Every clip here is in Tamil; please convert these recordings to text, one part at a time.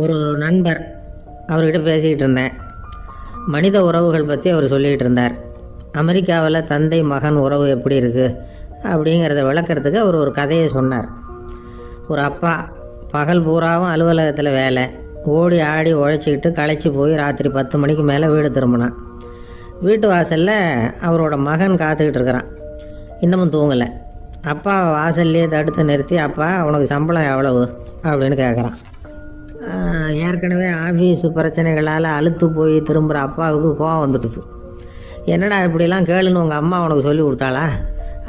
ஒரு நண்பர் அவர்கிட்ட பேசிக்கிட்டு இருந்தேன். மனித உறவுகள் பற்றி அவர் சொல்லிகிட்டு இருந்தார். அமெரிக்காவில் தந்தை மகன் உறவு எப்படி இருக்குது அப்படிங்கிறத விளக்கிறதுக்கு அவர் ஒரு கதையை சொன்னார். ஒரு அப்பா பகல் பூராவும் அலுவலகத்தில் வேலை, ஓடி ஆடி உழைச்சிக்கிட்டு களைச்சி போய் ராத்திரி 10 மணிக்கு மேலே வீடு திரும்பினான். வீட்டு வாசலில் அவரோட மகன் காத்துக்கிட்டு இருக்கிறான். இன்னமும் தூங்கலை. அப்பா வாசல்லையே தடுத்து நிறுத்தி, அப்பா உனக்கு சம்பளம் எவ்வளவு அப்படின்னு கேட்குறான். ஏற்கனவே ஆஃபீஸ் பிரச்சனைகளால் அழுத்து போய் திரும்புகிற அப்பாவுக்கு கோவம் வந்துடுது. என்னடா இப்படிலாம் கேளுன்னு உங்கள் அம்மா உனக்கு சொல்லி கொடுத்தாளா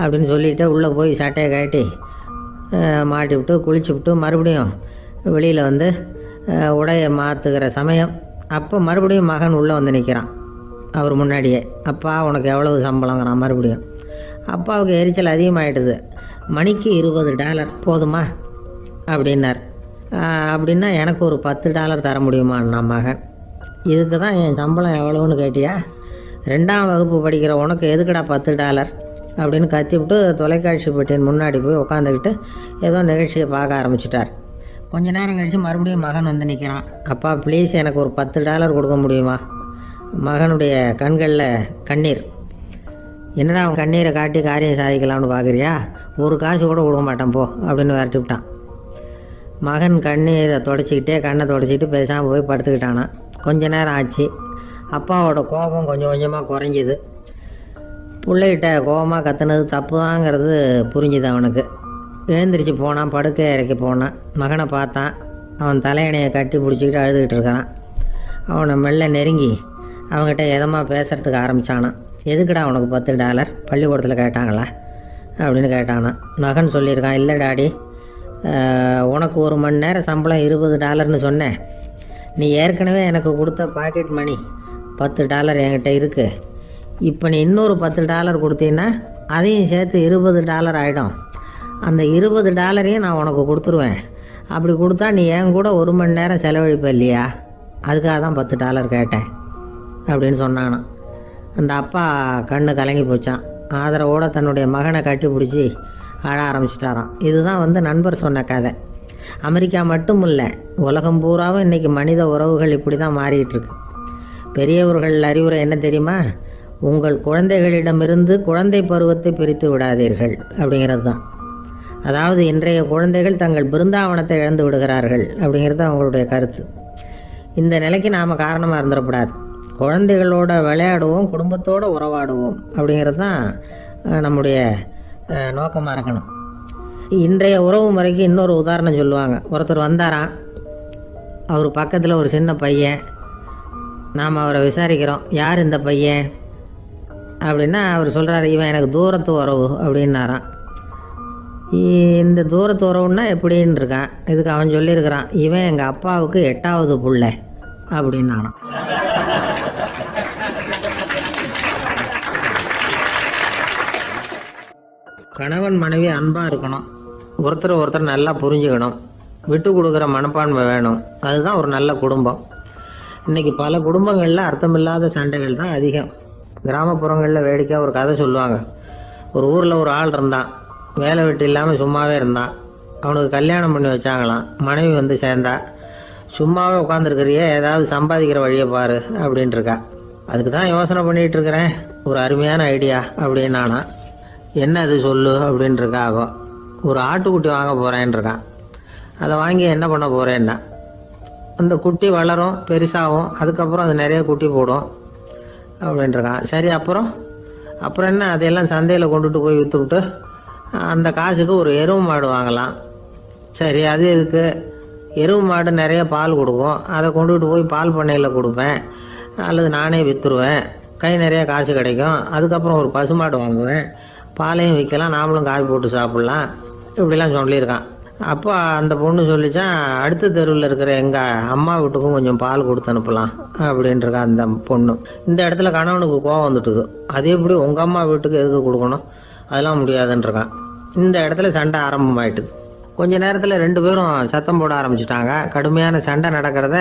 அப்படின்னு சொல்லிவிட்டு உள்ளே போய் சட்டையை கட்டி மாட்டி விட்டு குளிச்சு விட்டு மறுபடியும் வெளியில் வந்து உடையை மாற்றுகிற சமயம் அப்போ மறுபடியும் மகன் உள்ளே வந்து நிற்கிறான் அவர் முன்னாடியே. அப்பா உனக்கு எவ்வளவு சம்பளங்கிறான் மறுபடியும். அப்பாவுக்கு எரிச்சல் அதிகமாகிடுது. மணிக்கு $20 போதுமா அப்படின்னார். அப்படின்னா எனக்கு ஒரு $10 தர முடியுமான்னா மகன். இதுக்கு தான் என் சம்பளம் எவ்வளோன்னு கேட்டியா? 2ஆம் வகுப்பு படிக்கிற உனக்கு எதுக்குடா $10 அப்படின்னு கத்திவிட்டு தொலைக்காட்சி பெட்டியின் முன்னாடி போய் உட்காந்துக்கிட்டு ஏதோ நிகழ்ச்சியை பார்க்க ஆரம்பிச்சிட்டார். கொஞ்ச நேரம் கழித்து மறுபடியும் மகன் வந்து நிற்கிறான். அப்பா ப்ளீஸ் எனக்கு ஒரு $10 கொடுக்க முடியுமா? மகனுடைய கண்களில் கண்ணீர். என்னடா அவன் கண்ணீரை காட்டி காரியம் சாதிக்கலாம்னு பார்க்குறியா? ஒரு காசு கூட கொடுக்க மாட்டான் போ அப்படின்னு விரட்டி விட்டான். மகன் கண்ணீரை தொடச்சிக்கிட்டே கண்ணை தொடச்சிக்கிட்டு பேசாமல் போய் படுத்துக்கிட்டானா. கொஞ்ச நேரம் ஆச்சு. அப்பாவோட கோபம் கொஞ்சம் கொஞ்சமாக குறைஞ்சிது. பிள்ளைகிட்ட கோபமாக கத்துனது தப்பு தாங்கிறது புரிஞ்சுது அவனுக்கு. எழுந்திரிச்சு போனான், படுக்கை இறக்கி போனான். மகனை பார்த்தான். அவன் தலையணையை கட்டி பிடிச்சிக்கிட்டு அழுதுகிட்டு இருக்கிறான். அவனை மெல்ல நெருங்கி அவங்ககிட்ட எதமாக பேசுகிறதுக்கு ஆரம்பித்தானான். எதுக்குடா உனக்கு $10 பள்ளிக்கூடத்தில் கேட்டாங்களா அப்படின்னு கேட்டானான். மகன் சொல்லியிருக்கான், இல்லை டாடி, உனக்கு 1 மணி நேரம் சம்பளம் $20ன்னு சொன்னேன். நீ ஏற்கனவே எனக்கு கொடுத்த பாக்கெட் மணி $10 என்கிட்ட இருக்குது. இப்போ நீ இன்னொரு $10 கொடுத்தீங்கன்னா அதையும் சேர்த்து $20 ஆகிடும். அந்த $20 நான் உனக்கு கொடுத்துருவேன். அப்படி கொடுத்தா நீ என் கூட 1 மணி நேரம் செலவழிப்ப இல்லையா? அதுக்காக தான் $10 கேட்டேன் அப்படின்னு சொன்னானான். அந்த அப்பா கண்ணு கலங்கி போச்சான். ஆதரவோடு தன்னுடைய மகனை கட்டி பிடிச்சி அழ ஆரம்பிச்சிட்டாராம். இதுதான் நண்பர் சொன்ன கதை. அமெரிக்கா மட்டும் இல்லை, உலகம் பூராவும் இன்றைக்கி மனித உறவுகள் இப்படி தான் மாறிட்டுருக்கு. பெரியவர்கள் அறிவுரை என்ன தெரியுமா? உங்கள் குழந்தைகளிடமிருந்து குழந்தை பருவத்தை பிரித்து விடாதீர்கள் அப்படிங்கிறது தான். அதாவது இன்றைய குழந்தைகள் தங்கள் பிருந்தாவனத்தை இழந்து விடுகிறார்கள் அப்படிங்கிறது அவங்களுடைய கருத்து. இந்த நிலைக்கு நாம் காரணமாக இருந்துடக்கூடாது. குழந்தைகளோட விளையாடுவோம், குடும்பத்தோடு உறவாடுவோம் அப்படிங்கிறது தான் நம்முடைய நோக்கமாக இருக்கணும். இன்றைய உறவு முறைக்கு இன்னொரு உதாரணம் சொல்லுவாங்க. ஒருத்தர் வந்தாராம். அவர் பக்கத்தில் ஒரு சின்ன பையன். நாம் அவரை விசாரிக்கிறோம், யார் இந்த பையன் அப்படின்னா அவர் சொல்கிறார், இவன் எனக்கு தூரத்து உறவு அப்படின்னாராம். இந்த தூரத்து உறவுன்னா எப்படின்னு இருக்கான். இதுக்கு அவன் சொல்லியிருக்கிறான், இவன் எங்கள் அப்பாவுக்கு 8ஆவது புள்ளை அப்படின்னானான். கணவன் மனைவி அன்பாக இருக்கணும், ஒருத்தர் நல்லா புரிஞ்சுக்கணும், விட்டு கொடுக்குற மனப்பான்மை வேணும். அதுதான் ஒரு நல்ல குடும்பம். இன்றைக்கி பல குடும்பங்களில் அர்த்தமில்லாத சண்டைகள் தான் அதிகம். கிராமப்புறங்களில் வேடிக்கையாக ஒரு கதை சொல்லுவாங்க. ஒரு ஊரில் ஒரு ஆள் இருந்தான். வேலை வெட்டி இல்லாமல் சும்மாவே இருந்தான். அவனுக்கு கல்யாணம் பண்ணி வச்சாங்களாம். மனைவி வந்து சேர்ந்தா. சும்மாவே உட்காந்துருக்கிறியே, ஏதாவது சம்பாதிக்கிற வழியை பாரு அப்படின்ட்டுருக்கா. அதுக்கு தான் யோசனை பண்ணிகிட்ருக்கிறேன், ஒரு அருமையான ஐடியா அப்படின்னானா. என்ன அது சொல்லு அப்படின்ட்டுருக்கா. ஆகும், ஒரு ஆட்டுக்குட்டி வாங்க போகிறேன்ருக்கான். அதை வாங்கி என்ன பண்ண போகிறேன்னா, அந்த குட்டி வளரும், பெருசாகும், அதுக்கப்புறம் அது நிறைய குட்டி போடும் அப்படின்ட்டுருக்கான். சரி, அப்புறம் என்ன, அதையெல்லாம் சந்தையில் கொண்டுட்டு போய் விற்றுவிட்டு அந்த காசுக்கு ஒரு எருவு மாடு வாங்கலாம். சரி, அது எதுக்கு? எருவு மாடு நிறைய பால் கொடுக்கும், அதை கொண்டுகிட்டு போய் பால் பண்ணையில் கொடுப்பேன், அல்லது நானே விற்றுருவேன், கை நிறைய காசு கிடைக்கும். அதுக்கப்புறம் ஒரு பசுமாடு வாங்குவேன், பாலையும் விற்கலாம், நாமளும் காய் போட்டு சாப்பிட்லாம் இப்படிலாம் சொல்லியிருக்கான். அப்போ அந்த பொண்ணு சொல்லிச்சான், அடுத்த தெருவில் இருக்கிற எங்கள் அம்மா வீட்டுக்கும் கொஞ்சம் பால் கொடுத்து அனுப்பலாம் அப்படின்ட்டுருக்கா அந்த பொண்ணு. இந்த இடத்துல கணவனுக்கு கோவம் வந்துட்டுது. அதே எப்படி உங்கள் அம்மா வீட்டுக்கு எதுக்கு கொடுக்கணும், அதெல்லாம் முடியாதுன்றிருக்கான். இந்த இடத்துல சண்டை ஆரம்பமாயிட்டுது. கொஞ்ச நேரத்தில் 2 பேரும் சத்தம் போட ஆரம்பிச்சிட்டாங்க. கடுமையான சண்டை நடக்கிறத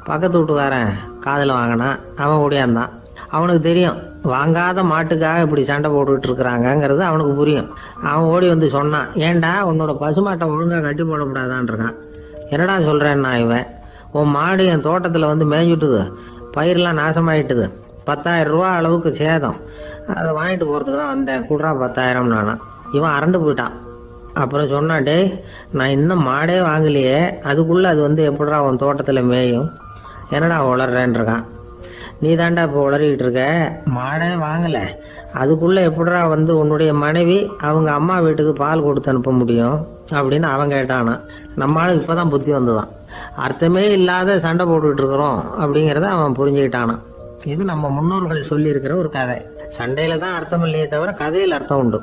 பக்கத்து வீட்டுக்காரன் காதில் வாங்கினான். அவன் ஓடியாந்தான். அவனுக்கு தெரியும், வாங்காத மாட்டுக்காக இப்படி சண்டை போட்டுக்கிட்டு இருக்கிறாங்கங்கிறது அவனுக்கு புரியும். அவன் ஓடி வந்து சொன்னான், ஏண்டா உன்னோட பசுமாட்டை ஒழுங்காக கட்டி போடக்கூடாதான்ருக்கான். என்னடா சொல்கிறேன்னா, இவன் உன் மாடு என் தோட்டத்தில் வந்து மேய்ஞ்சுட்டுது, பயிரெலாம் நாசமாயிட்டுது, 10,000 ரூபா அளவுக்கு சேதம், அதை வாங்கிட்டு போகிறதுக்கு தான் வந்தேன், குட்ரா 10,000 நானா. இவன் அரண்டு போயிட்டான். அப்புறம் சொன்னான், டேய் நான் இன்னும் மாடே வாங்கலையே, அதுக்குள்ளே அது வந்து எப்படிடா உன் தோட்டத்தில் மேயும், என்னடா உளறேன்ருக்கான். நீ தாண்டா இப்போ உளறிக்கிட்டு இருக்க, மாடே வாங்கலை, அதுக்குள்ளே எப்படிடா வந்து உன்னுடைய மனைவி அவங்க அம்மா வீட்டுக்கு பால் கொடுத்து அனுப்ப முடியும் அப்படின்னு அவன் கேட்டானா. நம்மளால இப்போ தான் புத்தி வந்துதான், அர்த்தமே இல்லாத சண்டை போட்டுக்கிட்டு இருக்கிறோம் அப்படிங்கிறத அவன் புரிஞ்சுக்கிட்டானான். இது நம்ம முன்னோர்கள் சொல்லியிருக்கிற ஒரு கதை. சண்டையில் தான் அர்த்தம் இல்லையே தவிர கதையில் அர்த்தம் உண்டு.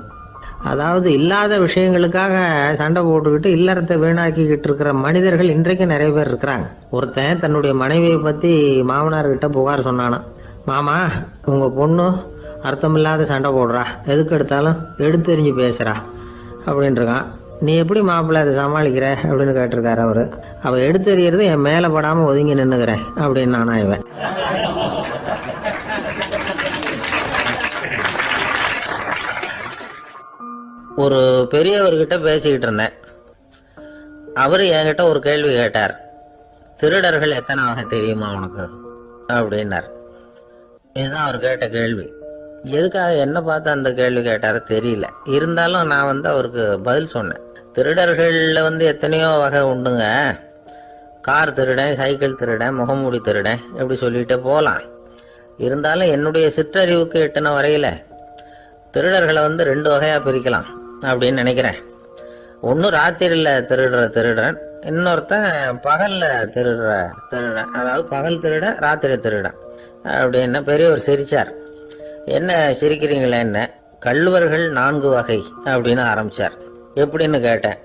அதாவது இல்லாத விஷயங்களுக்காக சண்டை போட்டுக்கிட்டு இல்லறத்தை வீணாக்கிக்கிட்டு இருக்கிற மனிதர்கள் இன்றைக்கு நிறைய பேர் இருக்கிறாங்க. ஒருத்தன் தன்னுடைய மனைவியை பற்றி மாமனார்கிட்ட புகார் சொன்னானா. மாமா, உங்கள் பொண்ணு அர்த்தமில்லாத சண்டை போடுறா, எதுக்கு எடுத்தாலும் எடுத்தெறிஞ்சு பேசுகிறா அப்படின்ட்டுருக்கான். நீ எப்படி மாப்பிள்ளை அதை சமாளிக்கிற அப்படின்னு கேட்டிருக்காரு அவர். அவள் எடுத்தெறியறது என் மேலே படாமல் ஒதுங்கி நின்றுக்கிறேன் அப்படின்னு நானா இவன். ஒரு பெரியவர்கிட்ட பேசிக்கிட்டு இருந்தேன். அவர் என்கிட்ட ஒரு கேள்வி கேட்டார். திருடர்கள் எத்தனை வகை தெரியுமா உனக்கு அப்படின்னார். இதுதான் அவர் கேட்ட கேள்வி. எதுக்காக என்ன பார்த்து அந்த கேள்வி கேட்டார தெரியல. இருந்தாலும் நான் வந்து அவருக்கு பதில் சொன்னேன். திருடர்களில் வந்து எத்தனையோ வகை உண்டுங்க. கார் திருடன், சைக்கிள் திருடன், முகமூடி திருடன், எப்படி சொல்லிகிட்டே போகலாம். இருந்தாலும் என்னுடைய சிற்றறிவுக்கு எட்டின வரையில திருடர்களை வந்து 2 வகையாக பிரிக்கலாம் அப்படின்னு நினைக்கிறேன். ஒன்று ராத்திரியில் திருடுற திருடன், இன்னொருத்தன் பகலில் திருடுற திருடன். அதாவது பகல் திருடன், ராத்திரி திருடன் அப்படின்னு பெரியவர் சிரிச்சார். என்ன சிரிக்கிறீங்களே, என்ன கள்வர்கள் 4 வகை அப்படின்னு ஆரம்பிச்சார். எப்படின்னு கேட்டேன்.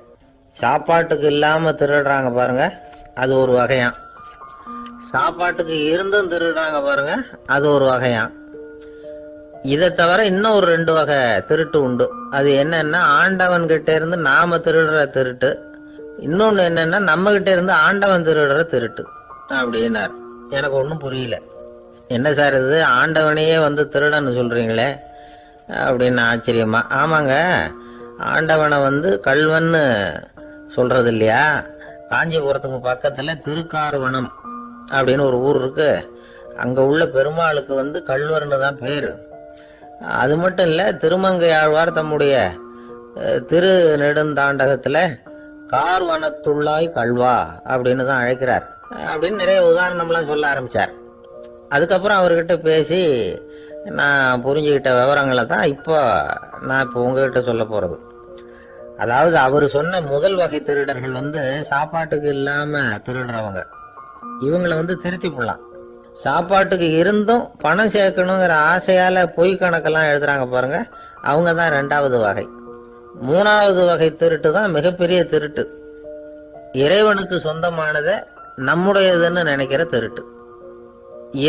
சாப்பாட்டுக்கு இல்லாமல் திருடுறாங்க பாருங்க, அது ஒரு வகையாம். சாப்பாட்டுக்கு இருந்தும் திருடுறாங்க பாருங்க, அது ஒரு வகையாம். இதை தவிர இன்னும் ஒரு 2 வகை திருட்டு உண்டு. அது என்னன்னா, ஆண்டவன் கிட்ட இருந்து நாம திருடுற திருட்டு, இன்னொன்று என்னன்னா நம்ம கிட்ட இருந்து ஆண்டவன் திருடுற திருட்டு அப்படின்னார். எனக்கு ஒன்றும் புரியல. என்ன சார் இது, ஆண்டவனையே வந்து திருடன்னு சொல்றீங்களே அப்படின்னு ஆச்சரியமா. ஆமாங்க, ஆண்டவனை வந்து கள்வன்னு சொல்றது இல்லையா. காஞ்சிபுரத்துக்கு பக்கத்துல திருக்கார்வனம் அப்படின்னு ஒரு ஊர் இருக்கு. அங்க உள்ள பெருமாளுக்கு வந்து கள்வர்னு தான் பேரு. அது மட்டும் இல்ல, திருமங்கை ஆழ்வார் தம்முடைய திரு நெடுந்தாண்டகத்துல கார்வனத்துள்ளாய் கல்வா அப்படின்னு தான் அழைக்கிறார் அப்படின்னு நிறைய உதாரணம்லாம் சொல்ல ஆரம்பிச்சார். அதுக்கப்புறம் அவர்கிட்ட பேசி நான் புரிஞ்சுக்கிட்ட விவரங்களை தான் நான் இப்போ உங்ககிட்ட சொல்ல போகிறது. அதாவது அவர் சொன்ன முதல் வகை திருடர்கள் வந்து சாப்பாட்டுக்கு இல்லாமல் திருடுறவங்க. இவங்களை வந்து திருத்தி போடலாம். சாப்பாட்டுக்கு இருந்தும் பணம் சேர்க்கணுங்கிற ஆசையால் பொய் கணக்கெல்லாம் எழுதுறாங்க பாருங்க, அவங்க தான் 2வது வகை. 3வது வகை திருட்டு தான் மிகப்பெரிய திருட்டு. இறைவனுக்கு சொந்தமானதை நம்முடையதுன்னு நினைக்கிற திருட்டு.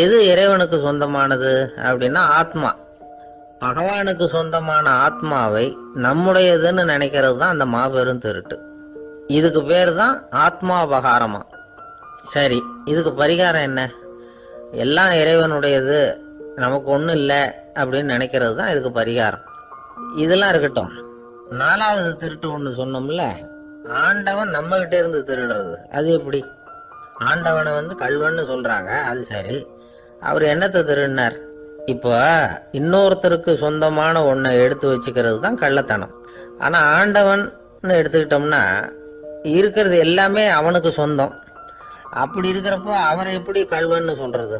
எது இறைவனுக்கு சொந்தமானது அப்படின்னா ஆத்மா. பகவானுக்கு சொந்தமான ஆத்மாவை நம்முடையதுன்னு நினைக்கிறது தான் அந்த மாபெரும் திருட்டு. இதுக்கு பேர் தான் ஆத்மாபகாரமா. சரி, இதுக்கு பரிகாரம் என்ன? எல்லாம் இறைவனுடையது, நமக்கு ஒன்றும் இல்லை அப்படின்னு நினைக்கிறது தான் இதுக்கு பரிகாரம். இதெல்லாம் இருக்கட்டும். 4வது திருட்டு ஒன்று சொன்னோம்ல, ஆண்டவன் நம்ம கிட்ட இருந்து திருடுறது. அது எப்படி? ஆண்டவனை வந்து கள்வன்னு சொல்றாங்க, அது சரி. அவர் என்னத்தை திருடினார்? இப்போ இன்னொருத்தருக்கு சொந்தமான ஒன்றை எடுத்து வச்சுக்கிறது தான் கள்ளத்தனம். ஆனா ஆண்டவன் எடுத்துக்கிட்டோம்னா இருக்கிறது எல்லாமே அவனுக்கு சொந்தம். அப்படி இருக்கிறப்போ அவரை எப்படி கள்வன்னு சொல்றது?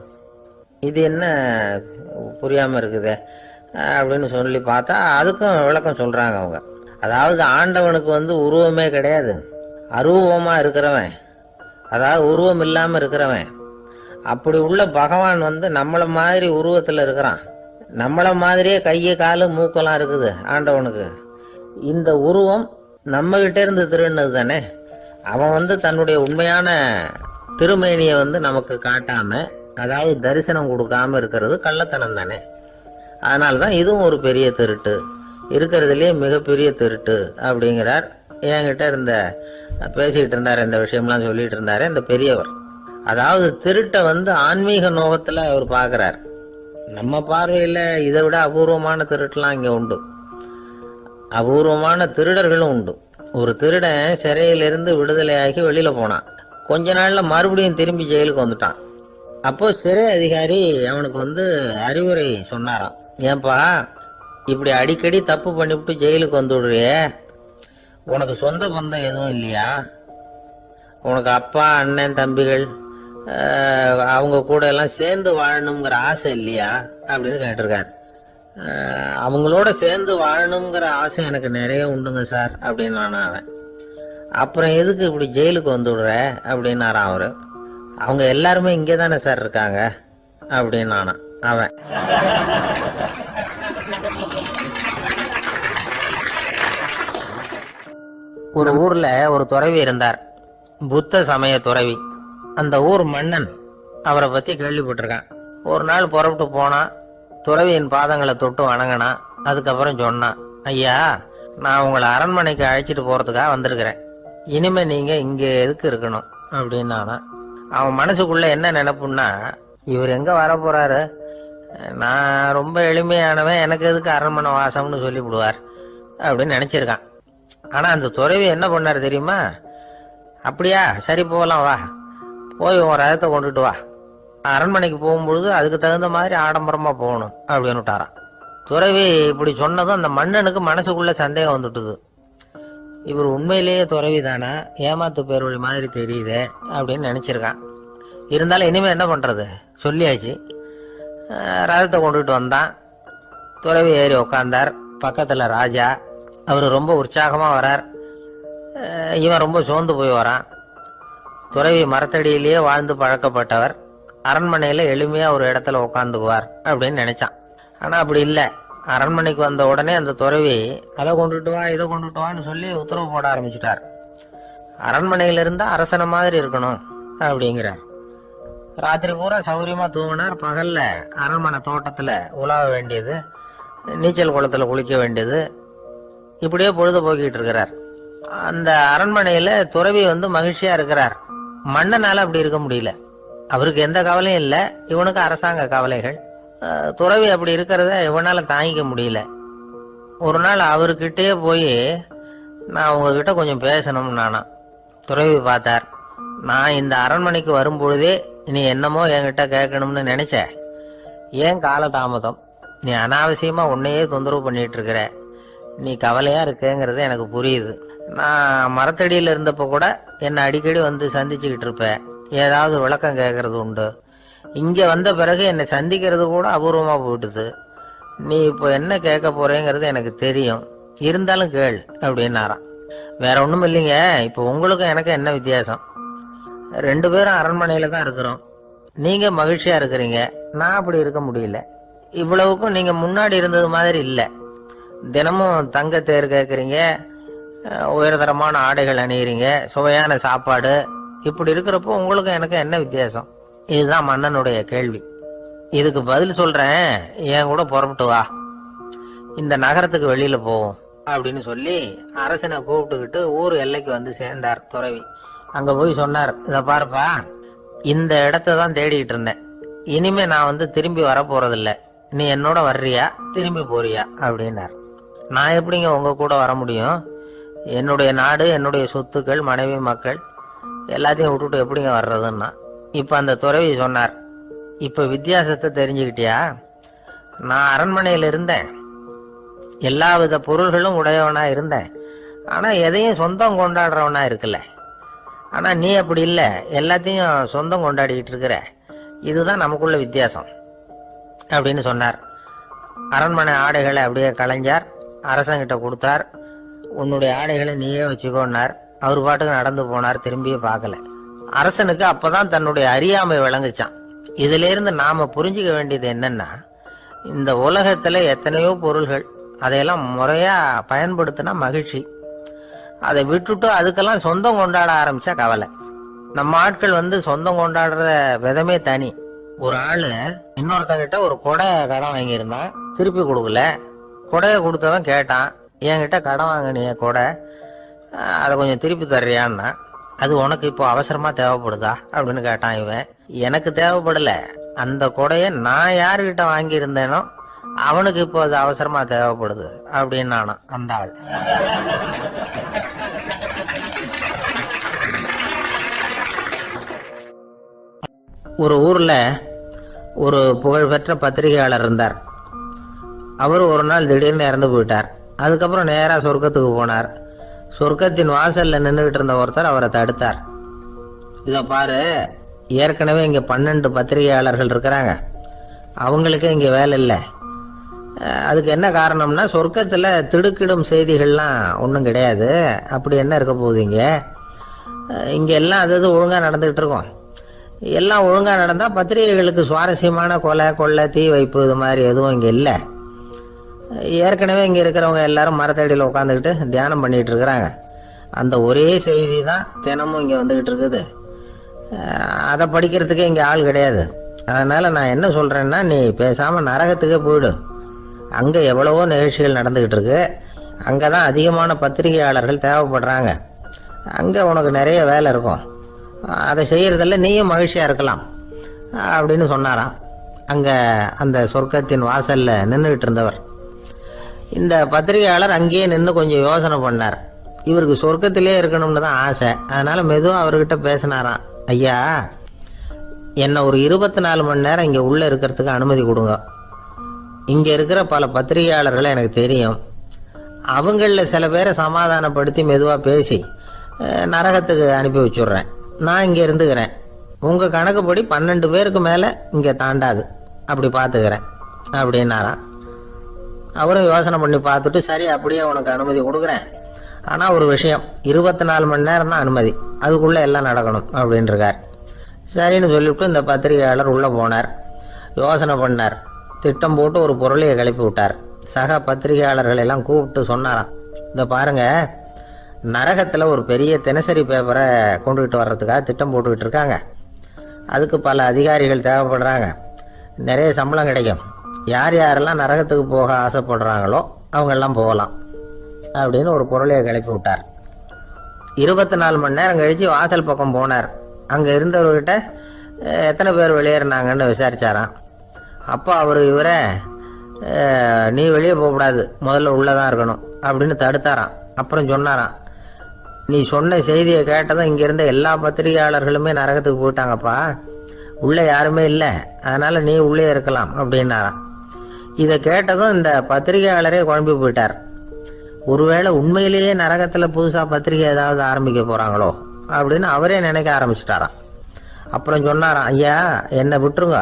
இது என்ன புரியாம இருக்குதே அப்படின்னு சொல்லி பார்த்தா அதுக்கும் விளக்கம் சொல்றாங்க அவங்க. அதாவது ஆண்டவனுக்கு வந்து உருவமே கிடையாது, அரூபமா இருக்கிறவன், அதாவது உருவம் இல்லாம இருக்கிறவன். அப்படி உள்ள பகவான் வந்து நம்மள மாதிரி உருவத்துல இருக்கிறான். நம்மள மாதிரியே கையை காலு மூக்கெல்லாம் இருக்குது ஆண்டவனுக்கு. இந்த உருவம் நம்ம கிட்ட இருந்து திருடுனது தானே. அவன் வந்து தன்னுடைய உண்மையான திருமேனியை வந்து நமக்கு காட்டாம, அதாவது தரிசனம் கொடுக்காம இருக்கிறது கள்ளத்தனம் தானே. அதனாலதான் இதுவும் ஒரு பெரிய திருட்டு, இருக்கிறதுலயே மிகப்பெரிய திருட்டு அப்படிங்கிறார். என்கிட்ட இருந்த பேசிக்கிட்டு இருந்தார், இந்த விஷயம்லாம் சொல்லிட்டு இருந்தாரு இந்த பெரியவர். அதாவது திருட்டை வந்து ஆன்மீக நோகத்துல அவர் பார்க்கிறார். நம்ம பார்வையில இதை விட அபூர்வமான திருட்டுலாம் இங்க உண்டு, அபூர்வமான திருடர்களும் உண்டு. ஒரு திருடன் சிறையிலிருந்து விடுதலையாகி வெளியில போனான். கொஞ்ச நாளில் மறுபடியும் திரும்பி ஜெயிலுக்கு வந்துட்டான். அப்போ சிறை அதிகாரி அவனுக்கு வந்து அறிவுரை சொன்னாராம். ஏன்பா இப்படி அடிக்கடி தப்பு பண்ணிவிட்டு ஜெயிலுக்கு வந்து விடுறியே, உனக்கு சொந்த பந்தம் எதுவும் இல்லையா? உனக்கு அப்பா அண்ணன் தம்பிகள் அவங்க கூட எல்லாம் சேர்ந்து வாழணுங்கிற ஆசை இல்லையா அப்படின்னு கேட்டிருக்காரு. அவங்களோட சேர்ந்து வாழணுங்கிற ஆசை எனக்கு நிறைய உண்டுங்க சார் அப்படின்னு அவன். அப்புறம் எதுக்கு இப்படி ஜெயிலுக்கு வந்து விடுற அப்படின்னாரான் அவரு. அவங்க எல்லாருமே இங்கே தானே சார் இருக்காங்க அப்படின்னு அவன். ஒரு ஊர்ல ஒரு துறவி இருந்தார், புத்த சமய துறவி. அந்த ஊர் மன்னன் அவரை பத்தி கேள்விப்பட்டிருக்கான். ஒரு நாள் புறப்பட்டு போனா, துறவியின் பாதங்களை தொட்டு வணங்கினான். அதுக்கப்புறம் சொன்னான், ஐயா நான் உங்களை அரண்மனைக்கு அழைச்சிட்டு போறதுக்காக வந்திருக்கிறேன், இனிமே நீங்க இங்க எதுக்கு இருக்கணும் அப்படின்னு. அவன் மனசுக்குள்ள என்ன நினைப்புன்னா, இவர் எங்க வர போறாரு, நான் ரொம்ப எளிமையானவன், எனக்கு எதுக்கு அரண்மனை வாசம்னு சொல்லிவிடுவார் அப்படின்னு நினைச்சிருக்கான். ஆனா அந்த துறவி என்ன பண்ணாரு தெரியுமா? அப்படியா, சரி போகலாம், வா போய் உன் ரதத்தை கொண்டுட்டு வா, அரண்மனைக்கு போகும்பொழுது அதுக்கு தகுந்த மாதிரி ஆடம்பரமா போகணும் அப்படின்னு விட்டாரான். துறவி இப்படி சொன்னதும் அந்த மன்னனுக்கு மனசுக்குள்ள சந்தேகம் வந்துட்டுது. இவர் உண்மையிலேயே துறவி தானா, ஏமாத்து பேர்வழி மாதிரி தெரியுதே அப்படின்னு நினைச்சிருக்கான். இருந்தாலும் இனிமே என்ன பண்றது, சொல்லியாச்சு. ரதத்தை கொண்டுட்டு வந்தான். துறவி ஏறி உக்காந்தார். பக்கத்துல ராஜா, அவர் ரொம்ப உற்சாகமா வரார், இவன் ரொம்ப சோர்ந்து போய் வரான். துறவி மரத்தடியிலேயே வாழ்ந்து பழக்கப்பட்டவர், அரண்மனையில எளிமையா ஒரு இடத்துல உட்காந்துக்குவார் அப்படின்னு நினைச்சான். ஆனா அப்படி இல்லை. அரண்மனைக்கு வந்த உடனே அந்த துறவி அதை கொண்டுட்டு வா இதை கொண்டுட்டு வான்னு சொல்லி உத்தரவு போட ஆரம்பிச்சுட்டார். அரண்மனையில இருந்தா அரசனை மாதிரி இருக்கணும் அப்படிங்கிறார். ராத்திரி பூரா சௌரியமா தூங்கினார். பகல்ல அரண்மனை தோட்டத்துல உலாவ வேண்டியது, நீச்சல் குளத்துல குளிக்க வேண்டியது, இப்படியே பொழுது போக்கிட்டு இருக்கிறார். அந்த அரண்மனையில துறவி வந்து மகிழ்ச்சியா இருக்கிறார். மன்னனால அப்படி இருக்க முடியல. அவருக்கு எந்த கவலையும் இல்லை, இவனுக்கு அரசாங்க கவலைகள். துறவி அப்படி இருக்கிறத இவனால தாங்கிக்க முடியல. ஒரு நாள் அவர்கிட்டே போய், நான் உங்ககிட்ட கொஞ்சம் பேசணும் நானா. துறவி பார்த்தார். நான் இந்த அரண்மனைக்கு வரும்பொழுதே நீ என்னமோ என்கிட்ட கேட்கணும்னு நினைச்ச, ஏன் காலதாமதம்? நீ அனாவசியமா உன்னையே தொந்தரவு பண்ணிட்டு இருக்கிற, நீ கவலையா இருக்கேங்கிறது எனக்கு புரியுது. நான் மரத்தடியில் இருந்தப்போ கூட என்னை அடிக்கடி வந்து சந்திச்சுக்கிட்டு இருப்பேன், ஏதாவது விளக்கம் கேட்கறது உண்டு. இங்க வந்த பிறகு என்னை சந்திக்கிறது கூட அபூர்வமா போயிட்டுது. நீ இப்போ என்ன கேட்க போறேங்கிறது எனக்கு தெரியும், இருந்தாலும் கேள் அப்படின்னாராம். வேற ஒண்ணும் இல்லைங்க, இப்போ உங்களுக்கும் எனக்கு என்ன வித்தியாசம்? 2 பேரும் அரண்மனையில தான் இருக்கிறோம். நீங்க மகிழ்ச்சியா இருக்கிறீங்க, நான் அப்படி இருக்க முடியல. இவ்வளவுக்கும் நீங்க முன்னாடி இருந்தது மாதிரி இல்லை. தினமும் தங்க தேர் கேட்குறீங்க, உயர்தரமான ஆடைகள் அணிகிறீங்க, சுவையான சாப்பாடு. இப்படி இருக்கிறப்போ உங்களுக்கும் எனக்கு என்ன வித்தியாசம்? இதுதான் மன்னனுடைய கேள்வி. இதுக்கு பதில் சொல்றேன், என் கூட புறப்பட்டு வா, இந்த நகரத்துக்கு வெளியில போவோம் அப்படின்னு சொல்லி அரசனை கூப்பிட்டுக்கிட்டு ஊர் எல்லைக்கு வந்து சேர்ந்தார் துறவி. அங்க போய் சொன்னார், இத பாருப்பா, இந்த இடத்த தான் தேடிட்டு இருந்தேன், இனிமே நான் வந்து திரும்பி வர போறதில்ல, நீ என்னோட வர்றியா திரும்பி போறியா அப்படின்னார். நான் எப்படிங்க உங்க கூட வர முடியும்? என்னுடைய நாடு, என்னுடைய சொத்துக்கள், மனைவி மக்கள் எல்லாத்தையும் விட்டுட்டு எப்படிங்க வர்றதுன்னா. இப்ப அந்த துறவி சொன்னார், இப்ப வித்தியாசத்தை தெரிஞ்சுக்கிட்டியா? நான் அரண்மனையில இருந்தேன், எல்லா வித பொருள்களும் உடையவனா இருந்தேன், ஆனா எதையும் சொந்தம் கொண்டாடுறவனா இருக்குல்ல. ஆனா நீ அப்படி இல்லை, எல்லாத்தையும் சொந்தம் கொண்டாடிக்கிட்டு இருக்கிற. இதுதான் நமக்குள்ள வித்தியாசம் அப்படின்னு சொன்னார். அரண்மனை ஆடைகளை அப்படியே களைஞ்சார், அரசங்கிட்ட கொடுத்தார். உன்னுடைய ஆடைகளை நீயே வச்சுக்கோன்னார். அவர் பாட்டுக்கு நடந்து போனார், திரும்பியே பார்க்கல. அரசனுக்கு அப்பதான் தன்னுடைய அறியாமை விளங்குச்சான். இதுல இருந்து நாம புரிஞ்சுக்க வேண்டியது என்னன்னா, இந்த உலகத்துல எத்தனையோ பொருள்கள், அதையெல்லாம் முறையா பயன்படுத்தினா மகிழ்ச்சி. அதை விட்டுட்டு அதுக்கெல்லாம் சொந்தம் கொண்டாட ஆரம்பிச்சா கவலை. நம்ம ஆட்கள் வந்து சொந்தம் கொண்டாடுற விதமே தனி. ஒரு ஆளு இன்னொருத்தங்கிட்ட ஒரு கொடை கடன் வாங்கியிருந்தான், திருப்பி கொடுக்கல. கொடையை கொடுத்தவன் கேட்டான், என்கிட்ட கடன் வாங்கினிய கொடை, அதை கொஞ்சம் திருப்பி தர்றியான்னா. அது உனக்கு இப்போ அவசரமா தேவைப்படுதா அப்படின்னு கேட்டான் இவன். எனக்கு தேவைப்படல, அந்த கொடையை நான் யாருக்கிட்ட வாங்கியிருந்தேனோ அவனுக்கு இப்போ அது அவசரமா தேவைப்படுது அப்படின்னு நானும் அந்த ஆள். ஒரு ஊரில் ஒரு புகழ்பெற்ற பத்திரிகையாளர் இருந்தார். அவர் ஒரு நாள் திடீர்னு இறந்து போயிட்டார். அதுக்கப்புறம் நேராக சொர்க்கத்துக்கு போனார். சொர்க்கத்தின் வாசலில் நின்றுக்கிட்டு இருந்த ஒருத்தர் அவரை தடுத்தார். இதை பாரு, ஏற்கனவே இங்கே 12 பத்திரிகையாளர்கள் இருக்கிறாங்க, அவங்களுக்கே இங்கே வேலை இல்லை. அதுக்கு என்ன காரணம்னா, சொர்க்கத்தில் திடுக்கிடும் செய்திகள்லாம் ஒன்றும் கிடையாது. அப்படி என்ன இருக்க போகுது இங்கே எல்லாம் அது ஒழுங்காக நடந்துக்கிட்டு இருக்கோம். எல்லாம் ஒழுங்காக நடந்தால் பத்திரிகைகளுக்கு சுவாரஸ்யமான கொலை கொள்ளை தீ வைப்பு இது மாதிரி எதுவும் இங்கே இல்லை. ஏற்கனவே இங்கே இருக்கிறவங்க எல்லாரும் மரத்தடியில் உட்காந்துக்கிட்டு தியானம் பண்ணிகிட்டு இருக்கிறாங்க. அந்த ஒரே செய்தி தான் தினமும் இங்கே வந்துக்கிட்டு இருக்குது. அதை படிக்கிறதுக்கே இங்கே ஆள் கிடையாது. அதனால் நான் என்ன சொல்கிறேன்னா, நீ பேசாமல் நரகத்துக்கே போயிடு. அங்கே எவ்வளவோ நிகழ்ச்சிகள் நடந்துக்கிட்டு இருக்கு. அங்கே தான் அதிகமான பத்திரிகையாளர்கள் தேவைப்படுறாங்க. அங்கே உனக்கு நிறைய வேலை இருக்கும். அதை செய்கிறதில்ல நீயும் மகிழ்ச்சியாக இருக்கலாம் அப்படின்னு சொன்னாராம். அங்கே அந்த சொர்க்கத்தின் வாசலில் நின்றுக்கிட்டு இருந்தவர். இந்த பத்திரிகையாளர் அங்கேயே நின்று கொஞ்சம் யோசனை பண்ணார். இவருக்கு சொர்க்கத்திலே இருக்கணும்னு தான் ஆசை. அதனால் மெதுவாக அவர்கிட்ட பேசினாராம். ஐயா, என்னை ஒரு 24 மணி நேரம் இங்கே உள்ளே இருக்கிறதுக்கு அனுமதி கொடுங்க. இங்கே இருக்கிற பல பத்திரிகையாளர்களை எனக்கு தெரியும். அவங்களில் சில பேரை சமாதானப்படுத்தி மெதுவாக பேசி நரகத்துக்கு அனுப்பி வச்சுட்றேன். நான் இங்கே இருந்துக்கிறேன். உங்கள் கணக்குப்படி 12 பேருக்கு மேலே இங்கே தாண்டாது, அப்படி பார்த்துக்கிறேன் அப்படின்னாராம். அவரும் யோசனை பண்ணி பார்த்துட்டு, சரி அப்படியே உனக்கு அனுமதி கொடுக்குறேன். ஆனால் ஒரு விஷயம், 24 மணி நேரம் தான் அனுமதி, அதுக்குள்ளே எல்லாம் நடக்கணும் அப்படின்ட்டுருக்கார். சரின்னு சொல்லிவிட்டு இந்த பத்திரிகையாளர் உள்ளே போனார். யோசனை பண்ணார். திட்டம் போட்டு ஒரு பொருளையை கிளப்பி விட்டார். சக பத்திரிகையாளர்கள் எல்லாம் கூப்பிட்டு சொன்னாராம், இதை பாருங்கள், நரகத்தில் ஒரு பெரிய தினசரி பேப்பரை கொண்டுகிட்டு வர்றதுக்காக திட்டம் போட்டுக்கிட்டு இருக்காங்க. அதுக்கு பல அதிகாரிகள் தேவைப்படுறாங்க. நிறைய சம்பளம் கிடைக்கும். யார் யாரெல்லாம் நரகத்துக்கு போக ஆசைப்படுறாங்களோ அவங்கெல்லாம் போகலாம் அப்படின்னு ஒரு பொருளையை கிளப்பி விட்டார். 24 மணி நேரம் கழித்து வாசல் பக்கம் போனார். அங்கே இருந்தவர்கிட்ட எத்தனை பேர் வெளியேறினாங்கன்னு விசாரிச்சாராம். அப்போ அவர் இவரை, நீ வெளியே போகக்கூடாது, முதல்ல உள்ளே தான் இருக்கணும் அப்படின்னு தடுத்தாராம். அப்புறம் சொன்னாராம், நீ சொன்ன செய்தியை கேட்டதும் இங்கே இருந்த எல்லா பத்திரிகையாளர்களுமே நரகத்துக்கு போயிட்டாங்கப்பா, உள்ளே யாருமே இல்லை, அதனால் நீ உள்ளே இருக்கலாம் அப்படின்னாராம். இதை கேட்டதும் இந்த பத்திரிகையாளரே குழம்பி போயிட்டார். ஒருவேளை உண்மையிலேயே நரகத்தில் புதுசாக பத்திரிகை ஏதாவது ஆரம்பிக்க போகிறாங்களோ அப்படின்னு அவரே நினைக்க ஆரம்பிச்சிட்டாராம். அப்புறம் சொன்னாராம், ஐயா என்னை விட்டுருங்க,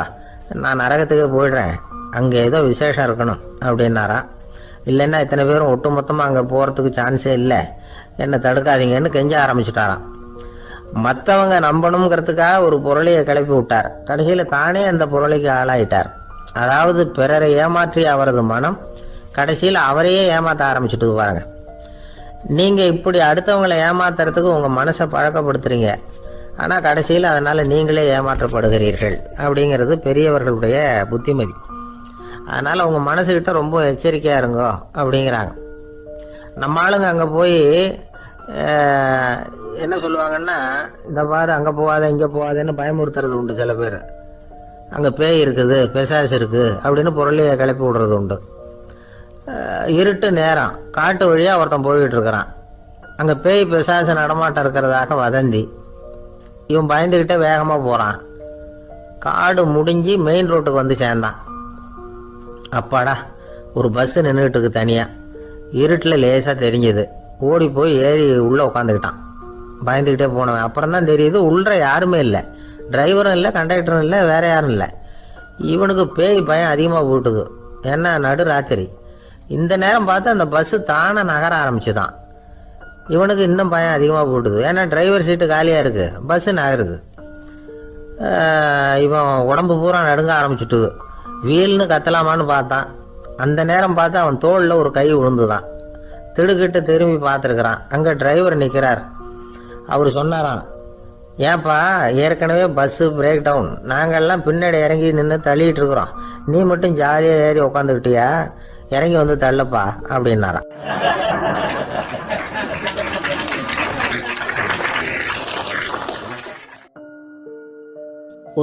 நான் நரகத்துக்கே போயிடுறேன், அங்கே ஏதோ விசேஷம் இருக்கணும் அப்படின்னாராம். இல்லைன்னா இத்தனை பேரும் ஒட்டு மொத்தமாக அங்கே போகிறதுக்கு சான்ஸே இல்லை, என்னை தடுக்காதீங்கன்னு கெஞ்ச ஆரம்பிச்சிட்டாராம். மற்றவங்க நம்பணுங்கிறதுக்காக ஒரு பொருளையை கிளப்பி விட்டார். கடைசியில் தானே அந்த பொருளைக்கு ஆளாயிட்டார். அதாவது பிறரை ஏமாற்றிய அவரது மனம் கடைசியில் அவரையே ஏமாற்ற ஆரம்பிச்சுட்டு பாருங்க. நீங்கள் இப்படி அடுத்தவங்களை ஏமாத்துறதுக்கு உங்கள் மனசை பழக்கப்படுத்துறீங்க, ஆனால் கடைசியில் அதனால் நீங்களே ஏமாற்றப்படுகிறீர்கள் அப்படிங்கிறது பெரியவர்களுடைய புத்திமதி. அதனால் உங்கள் மனசுக்கிட்ட ரொம்ப எச்சரிக்கையாக இருங்கோ அப்படிங்கிறாங்க. நம்ம ஆளுங்க அங்கே போய் என்ன சொல்லுவாங்கன்னா, இந்த பாரு அங்கே போகாத இங்கே போகாதன்னு பயமுறுத்துறது உண்டு. சில பேர் அங்கே பேய் இருக்குது, பிசாசு இருக்குது அப்படின்னு பொருளையை கிளப்பி விடுறது உண்டு. இருட்டு நேரம் காட்டு வழியாக ஒருத்தன் போய்கிட்டு இருக்கிறான். அங்கே பேய் பிசாசு நடமாட்டம் இருக்கிறதாக வதந்தி. இவன் பயந்துக்கிட்டே வேகமாக போகிறான். காடு முடிஞ்சு மெயின் ரோட்டுக்கு வந்து சேர்ந்தான். அப்பாடா, ஒரு பஸ்ஸு நின்றுக்கிட்டு இருக்கு தனியாக. இருட்டில் லேசாக தெரிஞ்சது. ஓடி போய் ஏறி உள்ளே உட்காந்துக்கிட்டான். பயந்துக்கிட்டே போனவன் அப்புறம் தான் தெரியுது உள்ள யாருமே இல்லை, டிரைவரும் இல்லை, கண்டக்டரும் இல்லை, வேற யாரும் இல்லை. இவனுக்கு பேய் பயம் அதிகமாக போட்டுது. ஏன்னா நடு ராத்திரி. இந்த நேரம் பார்த்து அந்த பஸ்ஸு தானே நகர ஆரம்பிச்சுதான். இவனுக்கு இன்னும் பயம் அதிகமாக போட்டுது. ஏன்னா டிரைவர் சீட்டு காலியாக இருக்குது, பஸ்ஸு நகருது. இவன் உடம்பு பூரா நடுங்க ஆரம்பிச்சுட்டுது. வீல்னு கத்தலாமான்னு பார்த்தான். அந்த நேரம் பார்த்து அவன் தோளில் ஒரு கை விழுந்துதான். திடுக்கிட்டு திரும்பி பார்த்துருக்குறான். அங்கே டிரைவர் நிற்கிறார். அவர் சொன்னாராம், ஏன்பா ஏற்கனவே பஸ்ஸு பிரேக் டவுன், நாங்கள்லாம் பின்னாடி இறங்கி நின்று தள்ளிட்டு இருக்கிறோம், நீ மட்டும் ஜாலியாக ஏறி உக்காந்துக்கிட்டியா, இறங்கி வந்து தள்ளப்பா அப்படின்னாராம்.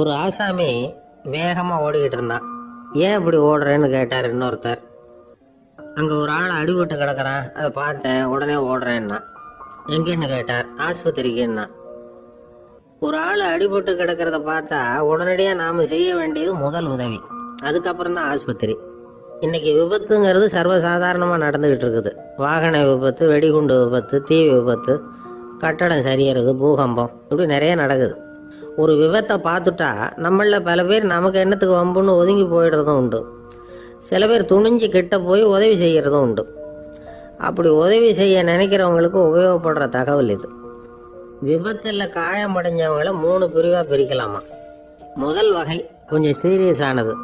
ஒரு ஆசாமி வேகமாக ஓடிக்கிட்டு இருந்தான். ஏன் இப்படி ஓடுறேன்னு கேட்டார் இன்னொருத்தர். அங்கே ஒரு ஆள் அடிபட்டு கிடக்கிறான், அதை பார்த்தேன், உடனே ஓடுறேன்னா. எங்கேன்னு கேட்டார். ஆஸ்பத்திரிக்குன்னா. ஒரு ஆள் அடிபட்டு கிடக்கிறத பார்த்தா உடனடியாக நாம் செய்ய வேண்டியது முதல் உதவி, அதுக்கப்புறம் தான் ஆஸ்பத்திரி. இன்னைக்கு விபத்துங்கிறது சர்வசாதாரணமாக நடந்துக்கிட்டு இருக்குது. வாகன விபத்து, வெடிகுண்டு விபத்து, தீ விபத்து, கட்டடம் சரியறது, பூகம்பம், இப்படி நிறைய நடக்குது. ஒரு விபத்தை பார்த்துட்டா நம்மளில் பல பேர் நமக்கு என்னத்துக்கு வம்புன்னு ஒதுங்கி போயிடுறதும் உண்டு. சில பேர் துணிஞ்சு கிட்ட போய் உதவி செய்கிறதும் உண்டு. அப்படி உதவி செய்ய நினைக்கிறவங்களுக்கு உபயோகப்படுற தகவல் இது. விபத்தில் காயமடைஞ்சவங்களை 3 பிரிவாக பிரிக்கலாமா. முதல் வகை கொஞ்சம் சீரியஸானது,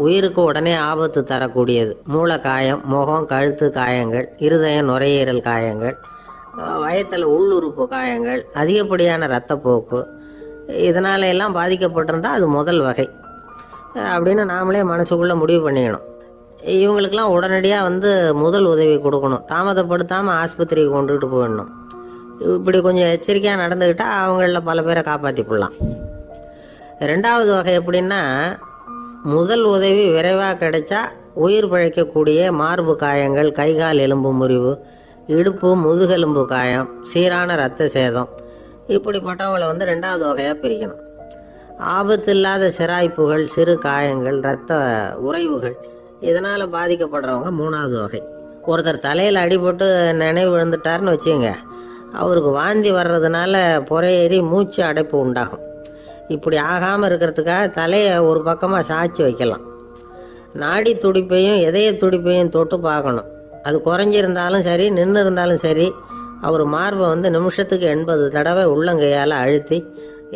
உயிருக்கு உடனே ஆபத்து தரக்கூடியது. மூளை காயம், முகம், கழுத்து காயங்கள், இருதயம், நுரையீரல் காயங்கள், வயத்தில் உள்ளுறுப்பு காயங்கள், அதிகப்படியான இரத்தப்போக்கு, இதனால எல்லாம் பாதிக்கப்பட்டிருந்தால் அது முதல் வகை அப்படின்னு நாமளே மனசுக்குள்ளே முடிவு பண்ணிக்கணும். இவங்களுக்கெல்லாம் உடனடியாக முதல் உதவி கொடுக்கணும். தாமதப்படுத்தாமல் ஆஸ்பத்திரிக்கு கொண்டுகிட்டு போயிடணும். இப்படி கொஞ்சம் எச்சரிக்கையாக நடந்துக்கிட்டால் அவங்களில் பல பேரை காப்பாற்றிப்படலாம். 2வது வகை எப்படின்னா, முதல் உதவி விரைவாக கிடைச்சா உயிர் பிழைக்கக்கூடிய மார்பு காயங்கள், கைகால் எலும்பு முறிவு, இடுப்பு முதுகெலும்பு காயம், சீரான இரத்த சேதம், இப்படிப்பட்டவங்களை 2வது வகையாக பிரிக்கணும். ஆபத்து இல்லாத சிராய்ப்புகள், சிறு காயங்கள், இரத்த உறைவுகள், இதனால் பாதிக்கப்படுறவங்க 3வது வகை. ஒருத்தர் தலையில் அடிபட்டு நினைவு விழுந்துட்டார்னு வச்சுங்க, அவருக்கு வாந்தி வர்றதுனால புறையேறி மூச்சு அடைப்பு உண்டாகும். இப்படி ஆகாமல் இருக்கிறதுக்காக தலையை ஒரு பக்கமாக சாய்ச்சி வைக்கலாம். நாடி துடிப்பையும் இதய துடிப்பையும் தொட்டு பார்க்கணும். அது குறைஞ்சிருந்தாலும் சரி, நின்று இருந்தாலும் சரி, அவர் மார்பை நிமிஷத்துக்கு 80 தடவை உள்ளங்கையால் அழுத்தி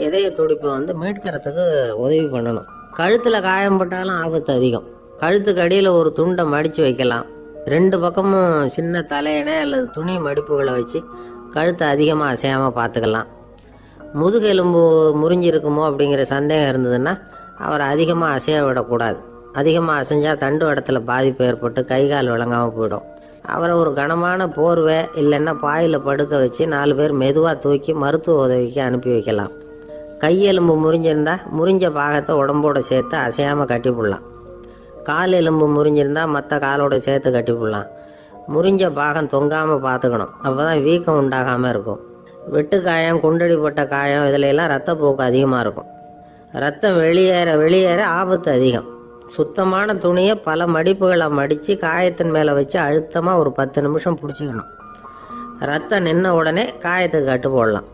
இதய துடிப்பை மீட்கிறதுக்கு உதவி பண்ணணும். கழுத்தில் காயம்பட்டாலும் ஆபத்து அதிகம். கழுத்துக்கு அடியில் ஒரு துண்டை மடித்து வைக்கலாம். 2 பக்கமும் சின்ன தலையணை அல்லது துணி மடிப்புகளை வச்சு கழுத்தை அதிகமாக அசையாமல் பார்த்துக்கலாம். முதுகெலும்பு முறிஞ்சிருக்குமோ அப்படிங்கிற சந்தேகம் இருந்ததுன்னா அவரை அதிகமாக அசைய விடக்கூடாது. அதிகமாக அசைஞ்சால் தண்டு இடத்துல பாதிப்பு ஏற்பட்டு கை கால் விளங்காமல் போயிடும். அவரை ஒரு கனமான போர்வை இல்லைன்னா பாயில் படுக்க வச்சு 4 பேர் மெதுவாக தூக்கி மருத்துவ உதவிக்கு அனுப்பி வைக்கலாம். கையெலும்பு முறிஞ்சிருந்தால் முறிஞ்ச பாகத்தை உடம்போடு சேர்த்து அசையாமல் கட்டி போடலாம். கால் எலும்பு முறிஞ்சிருந்தால் மற்ற காலோடு சேர்த்து கட்டி போடலாம். முறிஞ்ச பாகம் தொங்காமல் பார்த்துக்கணும், அப்போ தான் வீக்கம் உண்டாகாமல் இருக்கும். வெட்டு காயம், குண்டடிப்பட்ட காயம், இதிலெல்லாம் ரத்தப்போக்கு அதிகமாக இருக்கும். ரத்தம் வெளியேற ஆபத்து அதிகம். சுத்தமான துணியை பல மடிப்புகளை மடித்து காயத்தின் மேலே வச்சு அழுத்தமாக ஒரு 10 நிமிஷம் பிடிச்சிக்கணும். ரத்தம் நின்ன உடனே காயத்துக்கு கட்டு போடலாம்.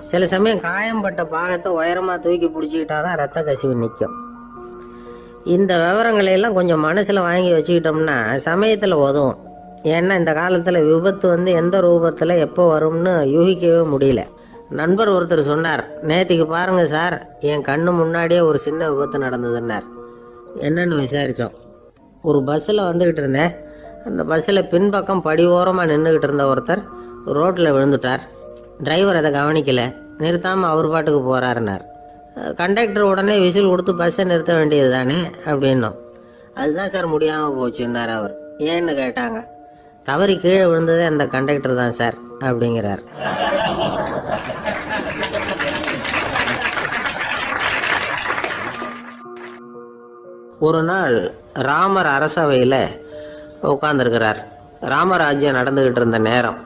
சில சமயம் காயம்பட்ட பாகத்தை உயரமாக தூக்கி பிடிச்சிக்கிட்டா தான் ரத்த கசிவு நிற்கும். இந்த விவரங்களையெல்லாம் கொஞ்சம் மனசில் வாங்கி வச்சுக்கிட்டோம்னா சமயத்தில் உதவும். ஏன்னா இந்த காலத்தில் விபத்து எந்த ரூபத்தில் எப்போ வரும்னு யூகிக்கவே முடியல. நண்பர் ஒருத்தர் சொன்னார், நேற்றுக்கு பாருங்கள் சார், என் கண்ணு முன்னாடியே ஒரு சின்ன விபத்து நடந்ததுன்னார். என்னன்னு விசாரித்தோம். ஒரு பஸ்ஸில் வந்துக்கிட்டு இருந்தேன். அந்த பஸ்ஸில் பின்பக்கம் படி ஓரமாக நின்றுக்கிட்டு இருந்த ஒருத்தர் ரோட்டில் விழுந்துட்டார். டிரைவர் அதை கவனிக்கலை, நிறுத்தாமல் அவர் பாட்டுக்கு போகிறாருன்னார். கண்டக்டர் உடனே விசில் கொடுத்து பஸ்ஸை நிறுத்த வேண்டியது தானே அப்படின்னோம். அதுதான் சார் முடியாமல் போச்சுன்னார் அவர். ஏன்னு கேட்டாங்க. தவறி கீழே விழுந்ததே அந்த கண்டக்டர் தான் சார் அப்படிங்கிறார். ஒரு நாள் ராமர் அரசவையில் உட்காந்துருக்கிறார். ராமராஜ்யம் நடந்துக்கிட்டு இருந்த நேரம்.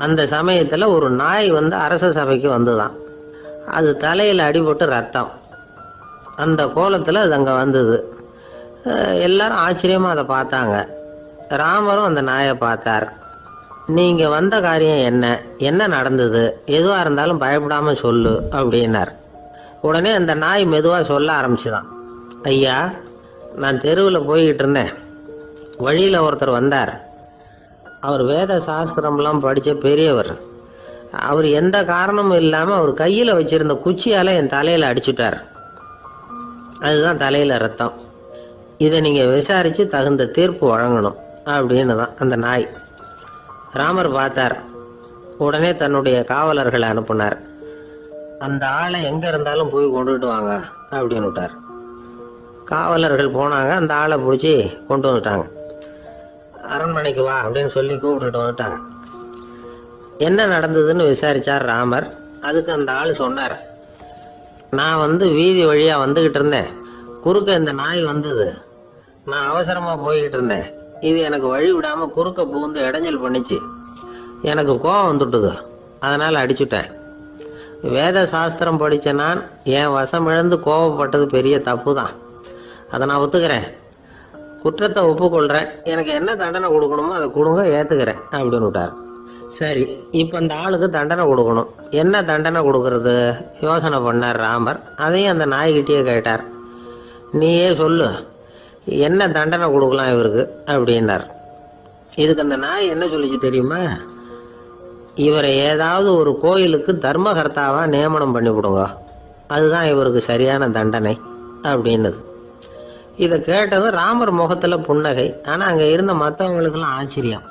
அந்த சமயத்தில் ஒரு நாய் அரச சபைக்கு வந்துதான். அது தலையில் அடிபட்டு ரத்தம். அந்த கோலத்தில் அது அங்கே வந்தது. எல்லாரும் ஆச்சரியமாக அதை பார்த்தாங்க. ராமரும் அந்த நாயை பார்த்தார். நீங்கள் வந்த காரியம் என்ன நடந்தது, எதுவாக இருந்தாலும் பயப்படாமல் சொல்லு அப்படின்னார். உடனே அந்த நாய் மெதுவாக சொல்ல ஆரம்பிச்சுதான். ஐயா, நான் தெருவில் போய்கிட்டு இருந்தேன். வழியில் ஒருத்தர் வந்தார். அவர் வேத சாஸ்திரம்லாம் படித்த பெரியவர். அவர் எந்த காரணமும் இல்லாமல் அவர் கையில் வச்சுருந்த குச்சியால் என் தலையில் அடிச்சுட்டார். அதுதான் தலையில் ரத்தம். இதை நீங்கள் விசாரித்து தகுந்த தீர்ப்பு வழங்கணும் அப்படின்னு தான் அந்த நாய். ராமர் பார்த்தார். உடனே தன்னுடைய காவலர்களை அனுப்புனார். அந்த ஆளை எங்கே இருந்தாலும் போய் கொண்டுகிட்டு வாங்க அப்படின்னு விட்டார். காவலர்கள் போனாங்க. அந்த ஆளை பிடிச்சி கொண்டு வந்துட்டாங்க. அரண்மனைக்கு வா அப்படின்னு சொல்லி கூப்பிட்டுட்டு வந்துட்டாங்க. என்ன நடந்ததுன்னு விசாரித்தார் ராமர். அதுக்கு அந்த ஆள் சொன்னார், நான் வீதி வழியாக வந்துக்கிட்டு இருந்தேன். குறுக்க இந்த நாய் வந்தது. நான் அவசரமாக போய்கிட்டு இருந்தேன். இது எனக்கு வழி விடாமல் குறுக்க புகுந்து இடைஞ்சல் பண்ணிச்சு. எனக்கு கோவம் வந்துட்டுது, அதனால் அடிச்சுட்டேன். வேத சாஸ்திரம் படித்த நான் என் வசம் இழந்து கோபப்பட்டது பெரிய தப்பு தான். அதை நான் ஒத்துக்கிறேன். குற்றத்தை ஒப்புக்கொள்கிறேன். எனக்கு என்ன தண்டனை கொடுக்கணுமோ அதை கொடுங்க, ஏற்றுக்கிறேன் அப்படின்னு விட்டார். சரி, இப்போ அந்த ஆளுக்கு தண்டனை கொடுக்கணும். என்ன தண்டனை கொடுக்கறது யோசனை பண்ணார் ராமர். அதையும் அந்த நாய்கிட்டே கேட்டார். நீயே சொல்லு, என்ன தண்டனை கொடுக்கலாம் இவருக்கு அப்படின்னார். இதுக்கு அந்த நாய் என்ன சொல்லிச்சு தெரியுமா? இவரை ஏதாவது ஒரு கோயிலுக்கு தர்மகர்த்தாவாக நியமனம் பண்ணி விடுங்க, அதுதான் இவருக்கு சரியான தண்டனை அப்படின்னுது. இதை கேட்டதும் ராமர் முகத்தில் புன்னகை. ஆனால் அங்கே இருந்த மற்றவங்களுக்கெல்லாம் ஆச்சரியம்.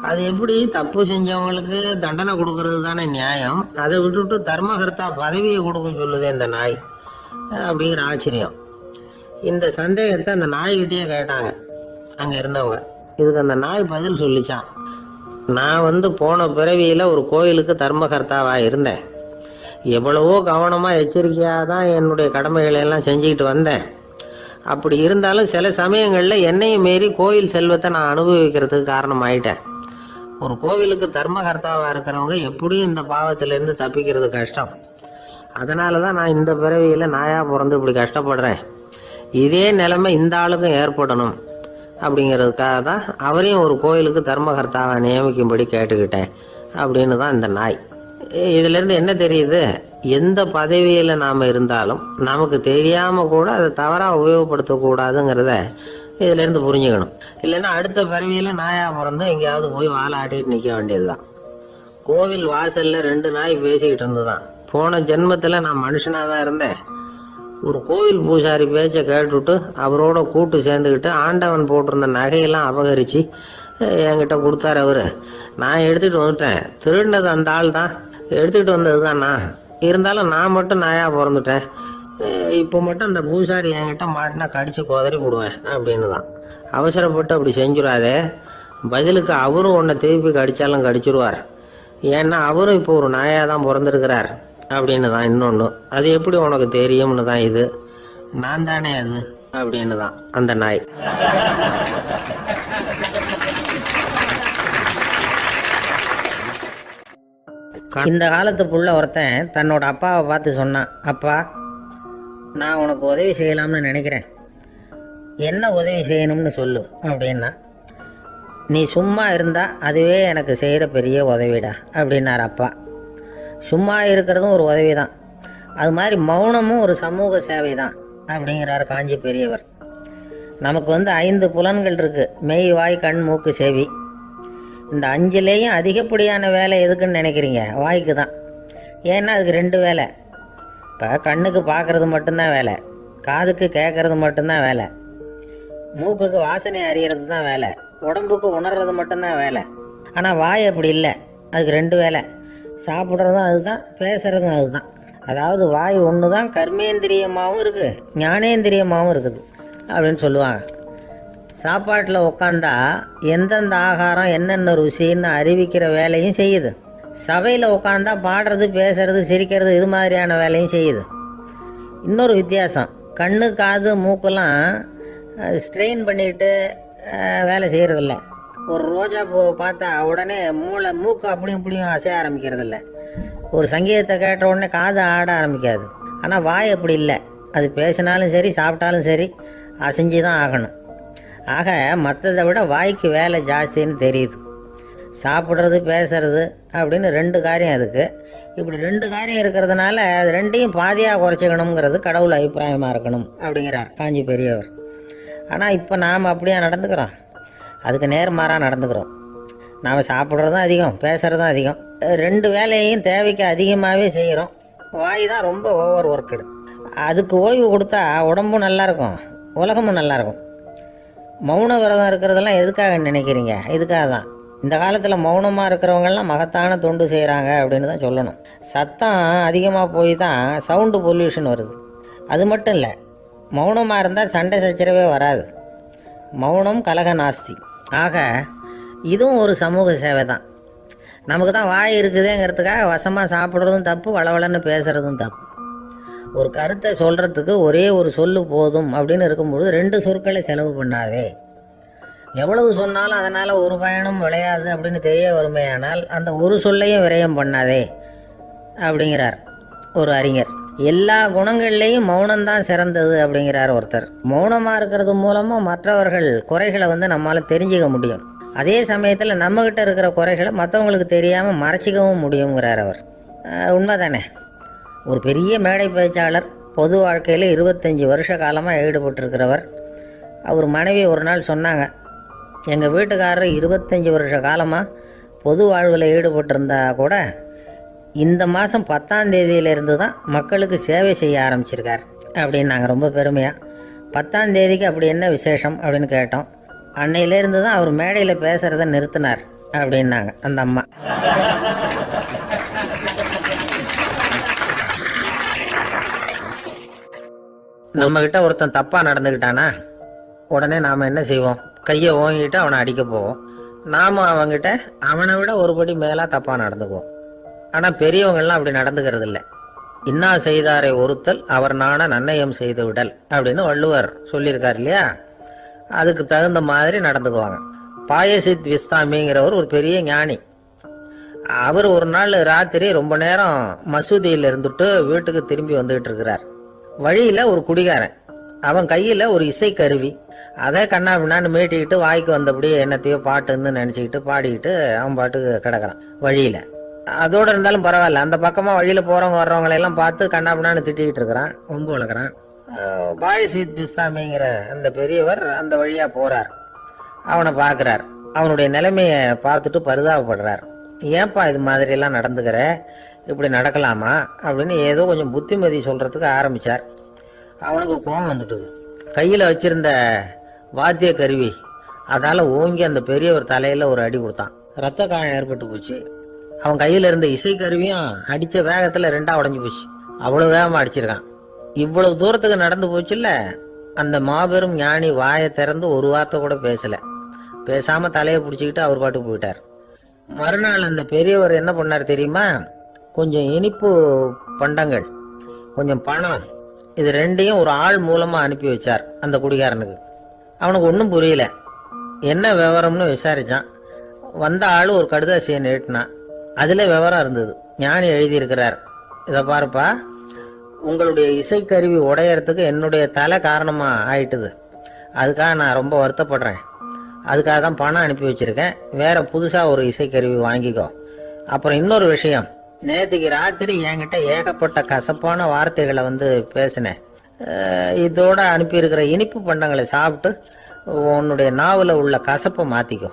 அது எப்படி, தப்பு செஞ்சவங்களுக்கு தண்டனை கொடுக்கறது தானே நியாயம், அதை விட்டுவிட்டு தர்மகர்த்தா பதவியை கொடுக்க சொல்லுதே இந்த நாய் அப்படிங்கிற ஆச்சரியம். இந்த சந்தேகத்தை அந்த நாய்கிட்டே கேட்டாங்க அங்கே இருந்தவங்க. இதுக்கு அந்த நாய் பதில் சொல்லிச்சான். நான் போன பிறவியில் ஒரு கோயிலுக்கு தர்மகர்த்தாவாக இருந்தேன். எவ்வளவோ கவனமாக எச்சரிக்கையாக தான் என்னுடைய கடமைகளை எல்லாம் செஞ்சுக்கிட்டு வந்தேன். அப்படி இருந்தாலும் சில சமயங்களில் என்னையும் மீறி கோயில் செல்வத்தை நான் அனுபவிக்கிறதுக்கு காரணமாயிட்டேன். ஒரு கோவிலுக்கு தர்மகர்த்தாவாக இருக்கிறவங்க எப்படியும் இந்த பாவத்திலேருந்து தப்பிக்கிறது கஷ்டம். அதனால தான் நான் இந்த பிறவியில் நாயாக பிறந்து இப்படி கஷ்டப்படுறேன். இதே நிலைமை இந்த ஆளுக்கும் ஏற்படணும் அப்படிங்கிறதுக்காக தான் அவரையும் ஒரு கோயிலுக்கு தர்மகர்த்தாவை நியமிக்கும்படி கேட்டுக்கிட்டேன் அப்படின்னு தான் இந்த நாய். இதிலேருந்து என்ன தெரியுது? எந்த பதவியில் நாம் இருந்தாலும் நமக்கு தெரியாமல் கூட அதை தவறாக உபயோகப்படுத்தக்கூடாதுங்கிறத இதிலேருந்து புரிஞ்சுக்கணும். இல்லைன்னா அடுத்த பிறவியில் நாயாக பிறந்து எங்கேயாவது போய் வாழை ஆட்டிட்டு நிற்க வேண்டியது தான். கோவில் வாசலில் 2 நாய் பேசிக்கிட்டு இருந்துதான். போன ஜென்மத்தில் நான் மனுஷனாக தான் இருந்தேன். ஒரு கோவில் பூசாரி பேச்சை கேட்டுவிட்டு அவரோட கூட்டு சேர்ந்துக்கிட்டு ஆண்டவன் போட்டிருந்த நகையெல்லாம் அபகரித்து என்கிட்ட கொடுத்தாரு அவர். நான் எடுத்துகிட்டு வந்துட்டேன். திருடினது அந்த ஆள் தான், எடுத்துக்கிட்டு வந்தது தானா. இருந்தாலும் நான் மட்டும் நாயாக பிறந்துட்டேன். இப்போ மட்டும் அந்த பூசாரி என்கிட்ட மாட்டினா கடிச்சு குதறி போடுவேன் அப்படின்னு தான். அவசரப்பட்டு அப்படி செஞ்சுடாதே. பதிலுக்கு அவரும் உன்னை திருப்பி கடித்தாலும் கடிச்சிருவார். ஏன்னா அவரும் இப்போ ஒரு நாயாக தான் பிறந்திருக்கிறார் அப்படின்னு தான். இன்னொன்று, அது எப்படி உனக்கு தெரியும்னு தான். இது நான் தானே அது அப்படின்னு தான் அந்த நாய். இந்த காலத்து புள்ள ஒருத்தன் தன்னோட அப்பாவை பார்த்து சொன்னான், அப்பா நான் உனக்கு உதவி செய்யலாம்னு நினைக்கிறேன், என்ன உதவி செய்யணும்னு சொல்லு அப்படின்னா. நீ சும்மா இருந்தால் அதுவே எனக்கு செய்கிற பெரிய உதவிடா அப்படின்னார் அப்பா. சும்மா இருக்கிறதும் ஒரு உதவி தான், அது மாதிரி மௌனமும் ஒரு சமூக சேவை தான் அப்படிங்கிறார் காஞ்சி பெரியவர். நமக்கு 5 புலன்கள் இருக்குது, மெய் வாய் கண் மூக்கு செவி. இந்த 5லேயும் அதிகப்படியான வேலை எதுக்குன்னு நினைக்கிறீங்க? வாய்க்கு தான். ஏன்னா அதுக்கு 2 வேலை. இப்போ கண்ணுக்கு பார்க்குறது மட்டும்தான் வேலை, காதுக்கு கேட்குறது மட்டும்தான் வேலை, மூக்குக்கு வாசனை அறியறது தான் வேலை, உடம்புக்கு உணர்றது மட்டும்தான் வேலை. ஆனால் வாய் அப்படி இல்லை, அதுக்கு 2 வேலை. சாப்பிட்றதும் அதுதான், பேசுகிறதும் அதுதான். அதாவது வாய் ஒன்று தான் கர்மேந்திரியமாகவும் இருக்குது, ஞானேந்திரியமாகவும் இருக்குது அப்படின்னு சொல்லுவாங்க. சாப்பாட்டில் உட்காந்தா எந்தெந்த ஆகாரம் என்னென்ன ருசின்னு அறிவிக்கிற வேலையும் செய்யுது. சபையில் உட்காந்தா பாடுறது, பேசுறது, சிரிக்கிறது, இது மாதிரியான வேலையும் செய்யுது. இன்னொரு வித்தியாசம், கண்ணு காது மூக்கெல்லாம் ஸ்ட்ரெயின் பண்ணிக்கிட்டு வேலை செய்கிறதில்ல. ஒரு ரோஜா பூ பார்த்தா உடனே மூக்கு அப்படியும் இப்படியும் அசைய ஆரம்பிக்கிறதில்ல. ஒரு சங்கீதத்தை கேட்ட உடனே காது ஆட ஆரம்பிக்காது. ஆனால் வாய் அப்படி இல்லை, அது பேசினாலும் சரி சாப்பிட்டாலும் சரி அசைஞ்சு தான் ஆகணும். ஆக மற்றதை விட வாய்க்கு வேலை ஜாஸ்தின்னு தெரியுது. சாப்பிட்றது பேசுறது அப்படின்னு 2 காரியம் அதுக்கு. இப்படி 2 காரியம் இருக்கிறதுனால அது 2ஐயும் பாதியாக குறைச்சிக்கணுங்கிறது கடவுள் அபிப்பிராயமாக இருக்கணும் அப்படிங்கிறார் காஞ்சி பெரியவர். ஆனால் இப்போ நாம் அப்படியே நடந்துக்கிறோம், அதுக்கு நேர்மாறாக நடந்துக்கிறோம். நாம் சாப்பிட்றதும் அதிகம், பேசுகிறதும் அதிகம், 2 வேலையையும் தேவைக்கு அதிகமாகவே செய்கிறோம். வாய் தான் ரொம்ப ஓவர் ஒர்க்குடு. அதுக்கு ஓய்வு கொடுத்தா உடம்பும் நல்லாயிருக்கும், உலகமும் நல்லாயிருக்கும். மௌன விரதம் இருக்கிறதெல்லாம் எதுக்காக நினைக்கிறீங்க? இதுக்காக தான். இந்த காலத்தில் மௌனமாக இருக்கிறவங்கெல்லாம் மகத்தான தொண்டு செய்கிறாங்க அப்படின்னு தான் சொல்லணும். சத்தம் அதிகமாக போய் தான் சவுண்டு பொல்யூஷன் வருது. அது மட்டும் இல்லை, மௌனமாக இருந்தால் சண்டை சச்சரவே வராது. மௌனம் கலக நாஸ்தி. ஆக இதுவும் ஒரு சமூக சேவை தான். நமக்கு தான் வாய் இருக்குதுங்கிறதுக்காக வசமாக சாப்பிட்றதும் தப்பு, வளவளன்னு பேசுகிறதும் தப்பு. ஒரு கருத்தை சொல்கிறதுக்கு ஒரே ஒரு சொல்லு போதும் அப்படின்னு இருக்கும்பொழுது 2 சொற்களை செலவு பண்ணாதே. எவ்வளவு சொன்னாலும் அதனால் ஒரு பயனும் விளையாது அப்படின்னு தெரிய வருமேயானால் அந்த ஒரு சொல்லையும் விரயம் பண்ணாதே அப்படிங்கிறார் ஒரு அறிஞர். எல்லா குணங்கள்லேயும் மௌனம்தான் சிறந்தது அப்படிங்கிறார் ஒருத்தர். மௌனமாக இருக்கிறது மூலமாக மற்றவர்கள் குறைகளை நம்மளால் தெரிஞ்சுக்க முடியும். அதே சமயத்தில் நம்மக்கிட்ட இருக்கிற குறைகளை மற்றவங்களுக்கு தெரியாமல் மறைச்சிக்கவும் முடியுங்கிறார் அவர். உண்மைதானே. ஒரு பெரிய மேடை பேச்சாளர், பொது வாழ்க்கையில் 25 வருஷ காலமாக ஈடுபட்டிருக்கிறவர். அவர் மனைவி ஒரு நாள் சொன்னாங்க, எங்கள் வீட்டுக்காரர் 25 வருஷ காலமாக பொது வாழ்வில் ஈடுபட்டிருந்தா கூட இந்த மாதம் 10ஆம் தேதியிலேருந்து தான் மக்களுக்கு சேவை செய்ய ஆரம்பிச்சிருக்கார் அப்படின்னு நாங்கள் ரொம்ப பெருமையாக. 10ஆம் தேதிக்கு அப்படி என்ன விசேஷம் அப்படின்னு கேட்டோம். அன்னையிலேருந்து தான் அவர் மேடையில் பேசுகிறத நிறுத்தினார் அப்படின்னாங்க அந்த அம்மா. நம்மக்கிட்ட ஒருத்தன் தப்பாக நடந்துக்கிட்டானா உடனே நாம் என்ன செய்வோம்? கையை ஓங்கிட்டு அவனை அடிக்க போவோம். நாம் அவங்ககிட்ட அவனை விட ஒருபடி மேலாக தப்பாக நடந்துக்குவோம். ஆனால் பெரியவங்கள்லாம் அப்படி நடந்துக்கிறது இல்லை. இன்னா செய்தாரை ஒருத்தல் அவர் நாண நன்னயம் செய்து விடல் அப்படின்னு வள்ளுவர் சொல்லியிருக்கார் இல்லையா? அதுக்கு தகுந்த மாதிரி நடந்துக்குவாங்க. பாயசித் விஸ்தாமிங்கிறவர் ஒரு பெரிய ஞானி. அவர் ஒரு நாள் ராத்திரி ரொம்ப நேரம் மசூதியில் இருந்துட்டு வீட்டுக்கு திரும்பி வந்துகிட்டு இருக்கிறார். வழியில் ஒரு குடிகாரன், அவன் கையில் ஒரு இசைக்கருவி, அதை கண்ணா பின்னான்னு மீட்டிக்கிட்டு வாய்க்கு வந்தபடியே என்னத்தையோ பாட்டுன்னு நினச்சிக்கிட்டு பாடிக்கிட்டு அவன் பாட்டுக்கு கிடக்கிறான் வழியில். அதோடு இருந்தாலும் பரவாயில்ல, அந்த பக்கமாக வழியில் போகிறவங்க வர்றவங்களையெல்லாம் பார்த்து கண்ணா பின்னான்னு திட்டிக்கிட்டு இருக்கிறான், ஒம்பு வளர்க்குறான். பாயசித் பிஸ்தாமிங்கிற அந்த பெரியவர் அந்த வழியாக போகிறார். அவனை பார்க்குறார். அவனுடைய நிலைமையை பார்த்துட்டு பரிதாபப்படுறார். ஏன்பா இது மாதிரியெல்லாம் நடந்துக்கிற, இப்படி நடக்கலாமா அப்படின்னு ஏதோ கொஞ்சம் புத்திமதி சொல்கிறதுக்கு ஆரம்பித்தார். அவனுக்கு கோபம் வந்துட்டுது. கையில் வச்சிருந்த வாத்திய கருவி அதால் ஓங்கி அந்த பெரியவர் தலையில் ஒரு அடி கொடுத்தான். ரத்த காயம் ஏற்பட்டு போச்சு. அவன் கையில் இருந்த இசைக்கருவியும் அடித்த வேகத்தில் 2ஆக உடஞ்சி போச்சு. அவ்வளோ வேகமாக அடிச்சிருக்கான். இவ்வளவு தூரத்துக்கு நடந்து போச்சுல்ல, அந்த மாபெரும் ஞானி வாயை திறந்து ஒரு வார்த்தை கூட பேசலை. பேசாமல் தலையை பிடிச்சிக்கிட்டு அவர் பாட்டுக்கு போயிட்டார். மறுநாள் அந்த பெரியவர் என்ன பண்ணார் தெரியுமா? கொஞ்சம் இனிப்பு பண்டங்கள், கொஞ்சம் பணம், இது 2ஐயும் ஒரு ஆள் மூலமாக அனுப்பி வச்சார் அந்த குடிகாரனுக்கு. அவனுக்கு ஒன்றும் புரியல. என்ன விவரம்னு விசாரித்தான். வந்த ஆள் ஒரு கடுதாசியை நீட்டினான். அதில் விவரம் இருந்தது. ஞானி எழுதியிருக்கிறார், இதை பாருப்பா, உங்களுடைய இசைக்கருவி உடையறதுக்கு என்னுடைய தலை காரணமாக ஆயிட்டுது. அதுக்காக நான் ரொம்ப வருத்தப்படுறேன். அதுக்காக தான் பணம் அனுப்பி வச்சுருக்கேன். வேறு புதுசாக ஒரு இசைக்கருவி வாங்கிக்கோ. அப்புறம் இன்னொரு விஷயம், நேற்றுக்கு ராத்திரி என்கிட்ட ஏகப்பட்ட கசப்பான வார்த்தைகளை பேசினேன். இதோடு அனுப்பியிருக்கிற இனிப்பு பண்டங்களை சாப்பிட்டு உன்னுடைய நாவில் உள்ள கசப்பை மாற்றிக்கோ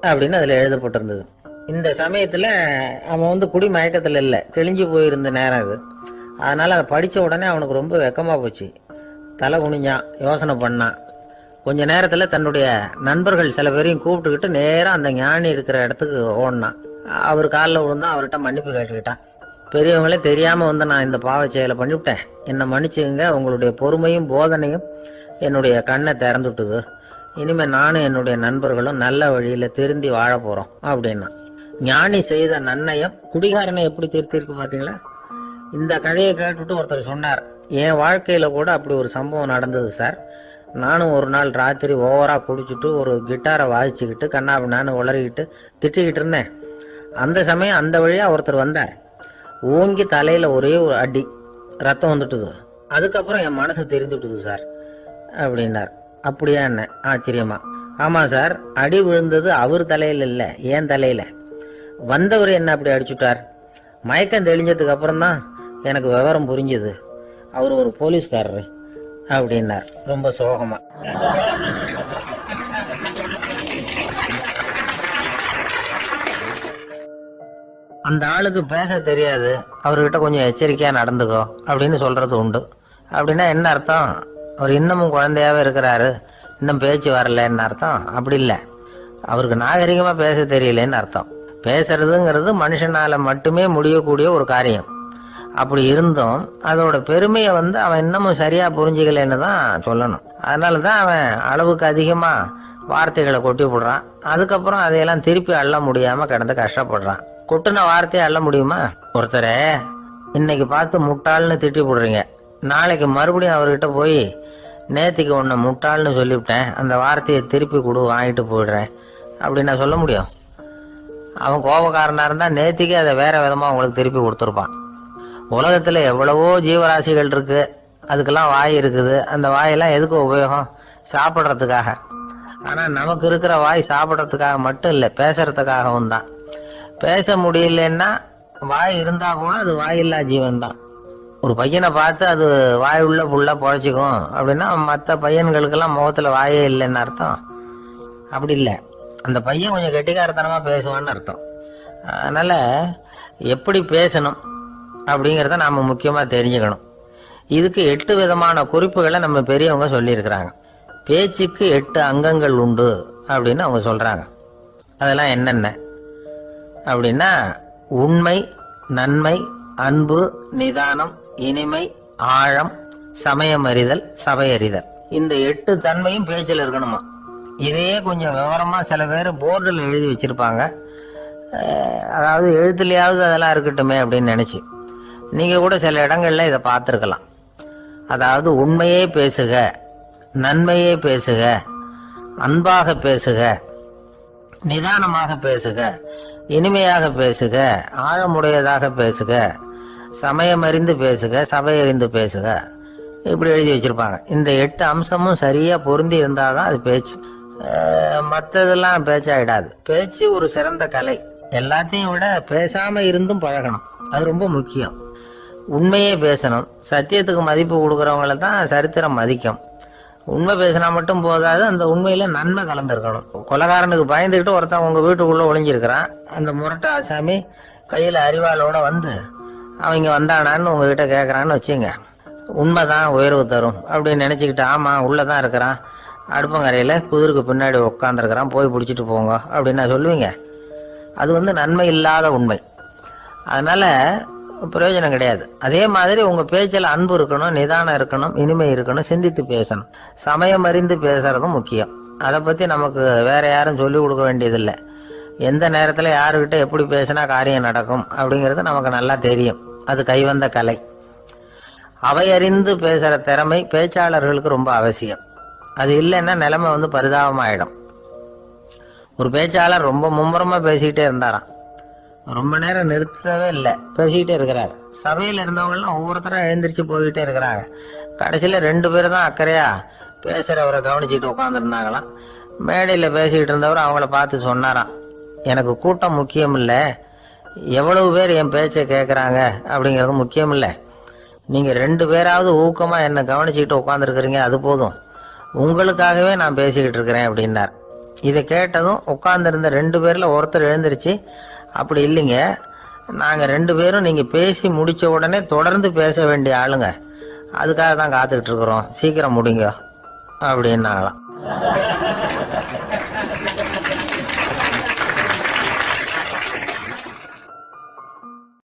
அப்படின்னு அதில் எழுதப்பட்டிருந்தது. இந்த சமயத்தில் அவன் குடி மயக்கத்தில் இல்லை, தெளிஞ்சு போயிருந்த நேரம் இது. அதனால் அதை படித்த உடனே அவனுக்கு ரொம்ப வெக்கமாக போச்சு. தலை குனிஞ்சான், யோசனை பண்ணான். கொஞ்ச நேரத்தில் தன்னுடைய நண்பர்கள் சில பேரையும் கூப்பிட்டுக்கிட்டு நேராக அந்த ஞானி இருக்கிற இடத்துக்கு ஓடினான். அவர் காலில் விழுந்தான், அவர்கிட்ட மன்னிப்பு கேட்டுக்கிட்டான். பெரியவங்களே தெரியாமல் நான் இந்த பாவ செயலை பண்ணிவிட்டேன், என்னை மன்னிச்சுங்க. உங்களுடைய பொறுமையும் போதனையும் என்னுடைய கண்ணை திறந்துட்டுது. இனிமேல் நானும் என்னுடைய நண்பர்களும் நல்ல வழியில் திருந்தி வாழ போகிறோம் அப்படின்னா. ஞானி செய்த நன்னயம் குடிகாரனை எப்படி திருத்திருக்கு பார்த்தீங்களா? இந்த கதையை கேட்டுட்டு ஒருத்தர் சொன்னார், என் வாழ்க்கையில் கூட அப்படி ஒரு சம்பவம் நடந்தது சார். நானும் ஒரு நாள் ராத்திரி ஓவராக குடிச்சிட்டு ஒரு கிட்டாரை வாசிச்சுக்கிட்டு கண்ணாபின்னான்னு உளறிக்கிட்டு திட்டிக்கிட்டு இருந்தேன். அந்த சமயம் அந்த வழியாக ஒருத்தர் வந்தார். ஓங்கி தலையில் ஒரே ஒரு அடி, ரத்தம் வந்துட்டுது. அதுக்கப்புறம் என் மனசு தெரிந்துட்டுது சார் அப்படின்னார். அப்படியா என்ன ஆச்சரியமா? ஆமாம் சார், அடி விழுந்தது அவர் தலையில் இல்லை, என் தலையில். வந்தவர் என்ன அப்படி அடிச்சுட்டார். மயக்கம் தெளிஞ்சதுக்கு அப்புறம் தான் எனக்கு விவரம் புரிஞ்சுது. அவர் ஒரு போலீஸ்காரரு அப்படின்னார் ரொம்ப சோகமா. அந்த ஆளுக்கு பேச தெரியாது, அவர்கிட்ட கொஞ்சம் எச்சரிக்கையாக நடந்துக்கோ அப்படின்னு சொல்கிறது உண்டு. அப்படின்னா என்ன அர்த்தம்? அவர் இன்னமும் குழந்தையாகவே இருக்கிறாரு, இன்னும் பேச்சு வரலன்னு அர்த்தம்? அப்படி இல்லை, அவருக்கு நாகரிகமாக பேச தெரியலன்னு அர்த்தம். பேசுறதுங்கிறது மனுஷனால் மட்டுமே முடியக்கூடிய ஒரு காரியம். அப்படி இருந்தும் அதோட பெருமையை அவன் இன்னமும் சரியாக புரிஞ்சிக்கலன்னு தான் சொல்லணும். அதனால தான் அவன் அளவுக்கு அதிகமாக வார்த்தைகளை கொட்டி போடுறான். அதுக்கப்புறம் அதையெல்லாம் திருப்பி அள்ள முடியாமல் கிடந்து கஷ்டப்படுறான். கொட்டின வார்த்தையை அள்ள முடியுமா? ஒருத்தரை இன்னைக்கு பார்த்து முட்டாள்னு திட்டி போடுறீங்க, நாளைக்கு மறுபடியும் அவர்கிட்ட போய் நேற்றுக்கு உன்னை முட்டாள்னு சொல்லிவிட்டேன், அந்த வார்த்தையை திருப்பி கொடு, வாங்கிட்டு போயிடுறேன் அப்படின்னு நான் சொல்ல முடியும்? அவன் கோபக்காரனாக இருந்தால் நேற்றுக்கே அதை வேறு விதமாக உங்களுக்கு திருப்பி கொடுத்துருப்பான். உலகத்தில் எவ்வளவோ ஜீவராசிகள் இருக்குது, அதுக்கெல்லாம் வாய் இருக்குது. அந்த வாயெல்லாம் எதுக்கு உபயோகம்? சாப்பிட்றதுக்காக. ஆனால் நமக்கு இருக்கிற வாய் சாப்பிட்றதுக்காக மட்டும் இல்லை, பேசுறதுக்காகவும் தான். பேச முடியலன்னா வாய் இருந்தால் கூட அது வாயில்லா ஜீவன் தான். ஒரு பையனை பார்த்து அது வாய் உள்ள ஃபுல்லாக பொழைச்சிக்கும் அப்படின்னா மற்ற பையன்களுக்கெல்லாம் முகத்தில் வாயே இல்லைன்னு அர்த்தம். அப்படி இல்லை, அந்த பையன் கொஞ்சம் கெட்டிக்காரத்தனமாக பேசுவான்னு அர்த்தம். அதனால் எப்படி பேசணும் அப்படிங்கிறத நாம் முக்கியமாக தெரிஞ்சுக்கணும். இதுக்கு 8 விதமான குறிப்புகளை நம்ம பெரியவங்க சொல்லியிருக்கிறாங்க. பேச்சுக்கு 8 அங்கங்கள் உண்டு அப்படின்னு அவங்க சொல்கிறாங்க. அதெல்லாம் என்னென்ன அப்படின்னா, உண்மை, நன்மை, அன்பு, நிதானம், இனிமை, ஆழம், சமயம் அறிதல், சபையறிதல். இந்த 8 தன்மையும் பேச்சில் இருக்கணுமா. இதையே கொஞ்சம் விவரமா சில பேர் போர்டில் எழுதி வச்சிருப்பாங்க. அதாவது எழுத்துலையாவது அதெல்லாம் இருக்கட்டுமே அப்படின்னு நினைச்சு நீங்க கூட சில இடங்கள்ல இதை பார்த்துருக்கலாம். அதாவது உண்மையே பேசுக, நன்மையே பேசுக, அன்பாக பேசுக, நிதானமாக பேசுக, இனிமையாக பேசுக, ஆழமுடையதாக பேசுக, சமயம் அறிந்து பேசுக, சபை அறிந்து பேசுக, இப்படி எழுதி வச்சிருப்பாங்க. இந்த 8 அம்சமும் சரியா பொருந்தி இருந்தாதான் அது பேச்சு. மற்றதெல்லாம் பேச்சாயிடாது. பேச்சு ஒரு சிறந்த கலை. எல்லாத்தையும் விட பேசாம இருந்தும் பழகணும், அது ரொம்ப முக்கியம். உண்மையே பேசணும். சத்தியத்துக்கு மதிப்பு கொடுக்குறவங்கள தான் சரித்திரம் மதிக்கும். உண்மை பேசினா மட்டும் போதாது, அந்த உண்மையில நன்மை கலந்துருக்கணும். கொலைகாரனுக்கு பயந்துக்கிட்டு ஒருத்தன் உங்க வீட்டுக்குள்ள ஒளிஞ்சிருக்கிறான். அந்த முரட்டு ஆசாமி கையில அறிவாளோட வந்து அவங்க வந்தானான்னு உங்ககிட்ட கேட்கறான்னு வச்சுங்க. உண்மைதான் உயர்வு தரும் அப்படின்னு நினைச்சுக்கிட்டு, ஆமா உள்ளதான் இருக்கிறான், அடுப்பங்கரையில குதிருக்கு பின்னாடி உட்காந்துருக்கிறான், போய் பிடிச்சிட்டு போங்க அப்படின்னு நான் சொல்லுவீங்க. அது நன்மை இல்லாத உண்மை. அதனால பிரயோஜனம் கிடையாது. அதே மாதிரி உங்க பேச்சில் அன்பு இருக்கணும், நிதானம் இருக்கணும், இனிமை இருக்கணும், சிந்தித்து பேசணும், சமயம் அறிந்து பேசுறதும் முக்கியம். அதை பத்தி நமக்கு வேற யாரும் சொல்லிக் கொடுக்க வேண்டியதில்லை. எந்த நேரத்துல யாருக்கிட்ட எப்படி பேசினா காரியம் நடக்கும் அப்படிங்கிறது நமக்கு நல்லா தெரியும். அது கைவந்த கலை. அவை அறிந்து பேசுற திறமை பேச்சாளர்களுக்கு ரொம்ப அவசியம். அது இல்லைன்னா நிலைமை பரிதாபமாயிடும். ஒரு பேச்சாளர் ரொம்ப மும்முரமா பேசிக்கிட்டே இருந்தாராம். ரொம்ப நேரம் நிறுத்தவே இல்லை, பேசிக்கிட்டே இருக்கிறாரு. சபையில் இருந்தவங்கலாம் ஒவ்வொருத்தரும் எழுந்திரிச்சு போய்கிட்டே இருக்கிறாங்க. கடைசியில் 2 பேர் தான் அக்கறையா பேசுறவரை கவனிச்சுட்டு உட்காந்துருந்தாங்களாம். மேடையில் பேசிக்கிட்டு இருந்தவர் அவங்கள பார்த்து சொன்னாராம், எனக்கு கூட்டம் முக்கியம் இல்லை, எவ்வளவு பேர் என் பேச்சை கேட்குறாங்க அப்படிங்கிறது முக்கியம் இல்லை. நீங்கள் 2 பேராவது ஊக்கமாக என்னை கவனிச்சுக்கிட்டு உட்காந்துருக்குறீங்க, அது போதும். உங்களுக்காகவே நான் பேசிக்கிட்டு இருக்கிறேன் அப்படின்னார். இதை கேட்டதும் உட்கார்ந்துருந்த 2 பேர்ல ஒருத்தர் எழுந்திருச்சு, அப்படி இல்லைங்க, நாங்கள் 2 பேரும் நீங்கள் பேசி முடித்த உடனே தொடர்ந்து பேச வேண்டிய ஆளுங்க, அதுக்காக தான் காத்துக்கிட்டு இருக்கிறோம், சீக்கிரம் முடிங்க அப்படின்னாங்களாம்.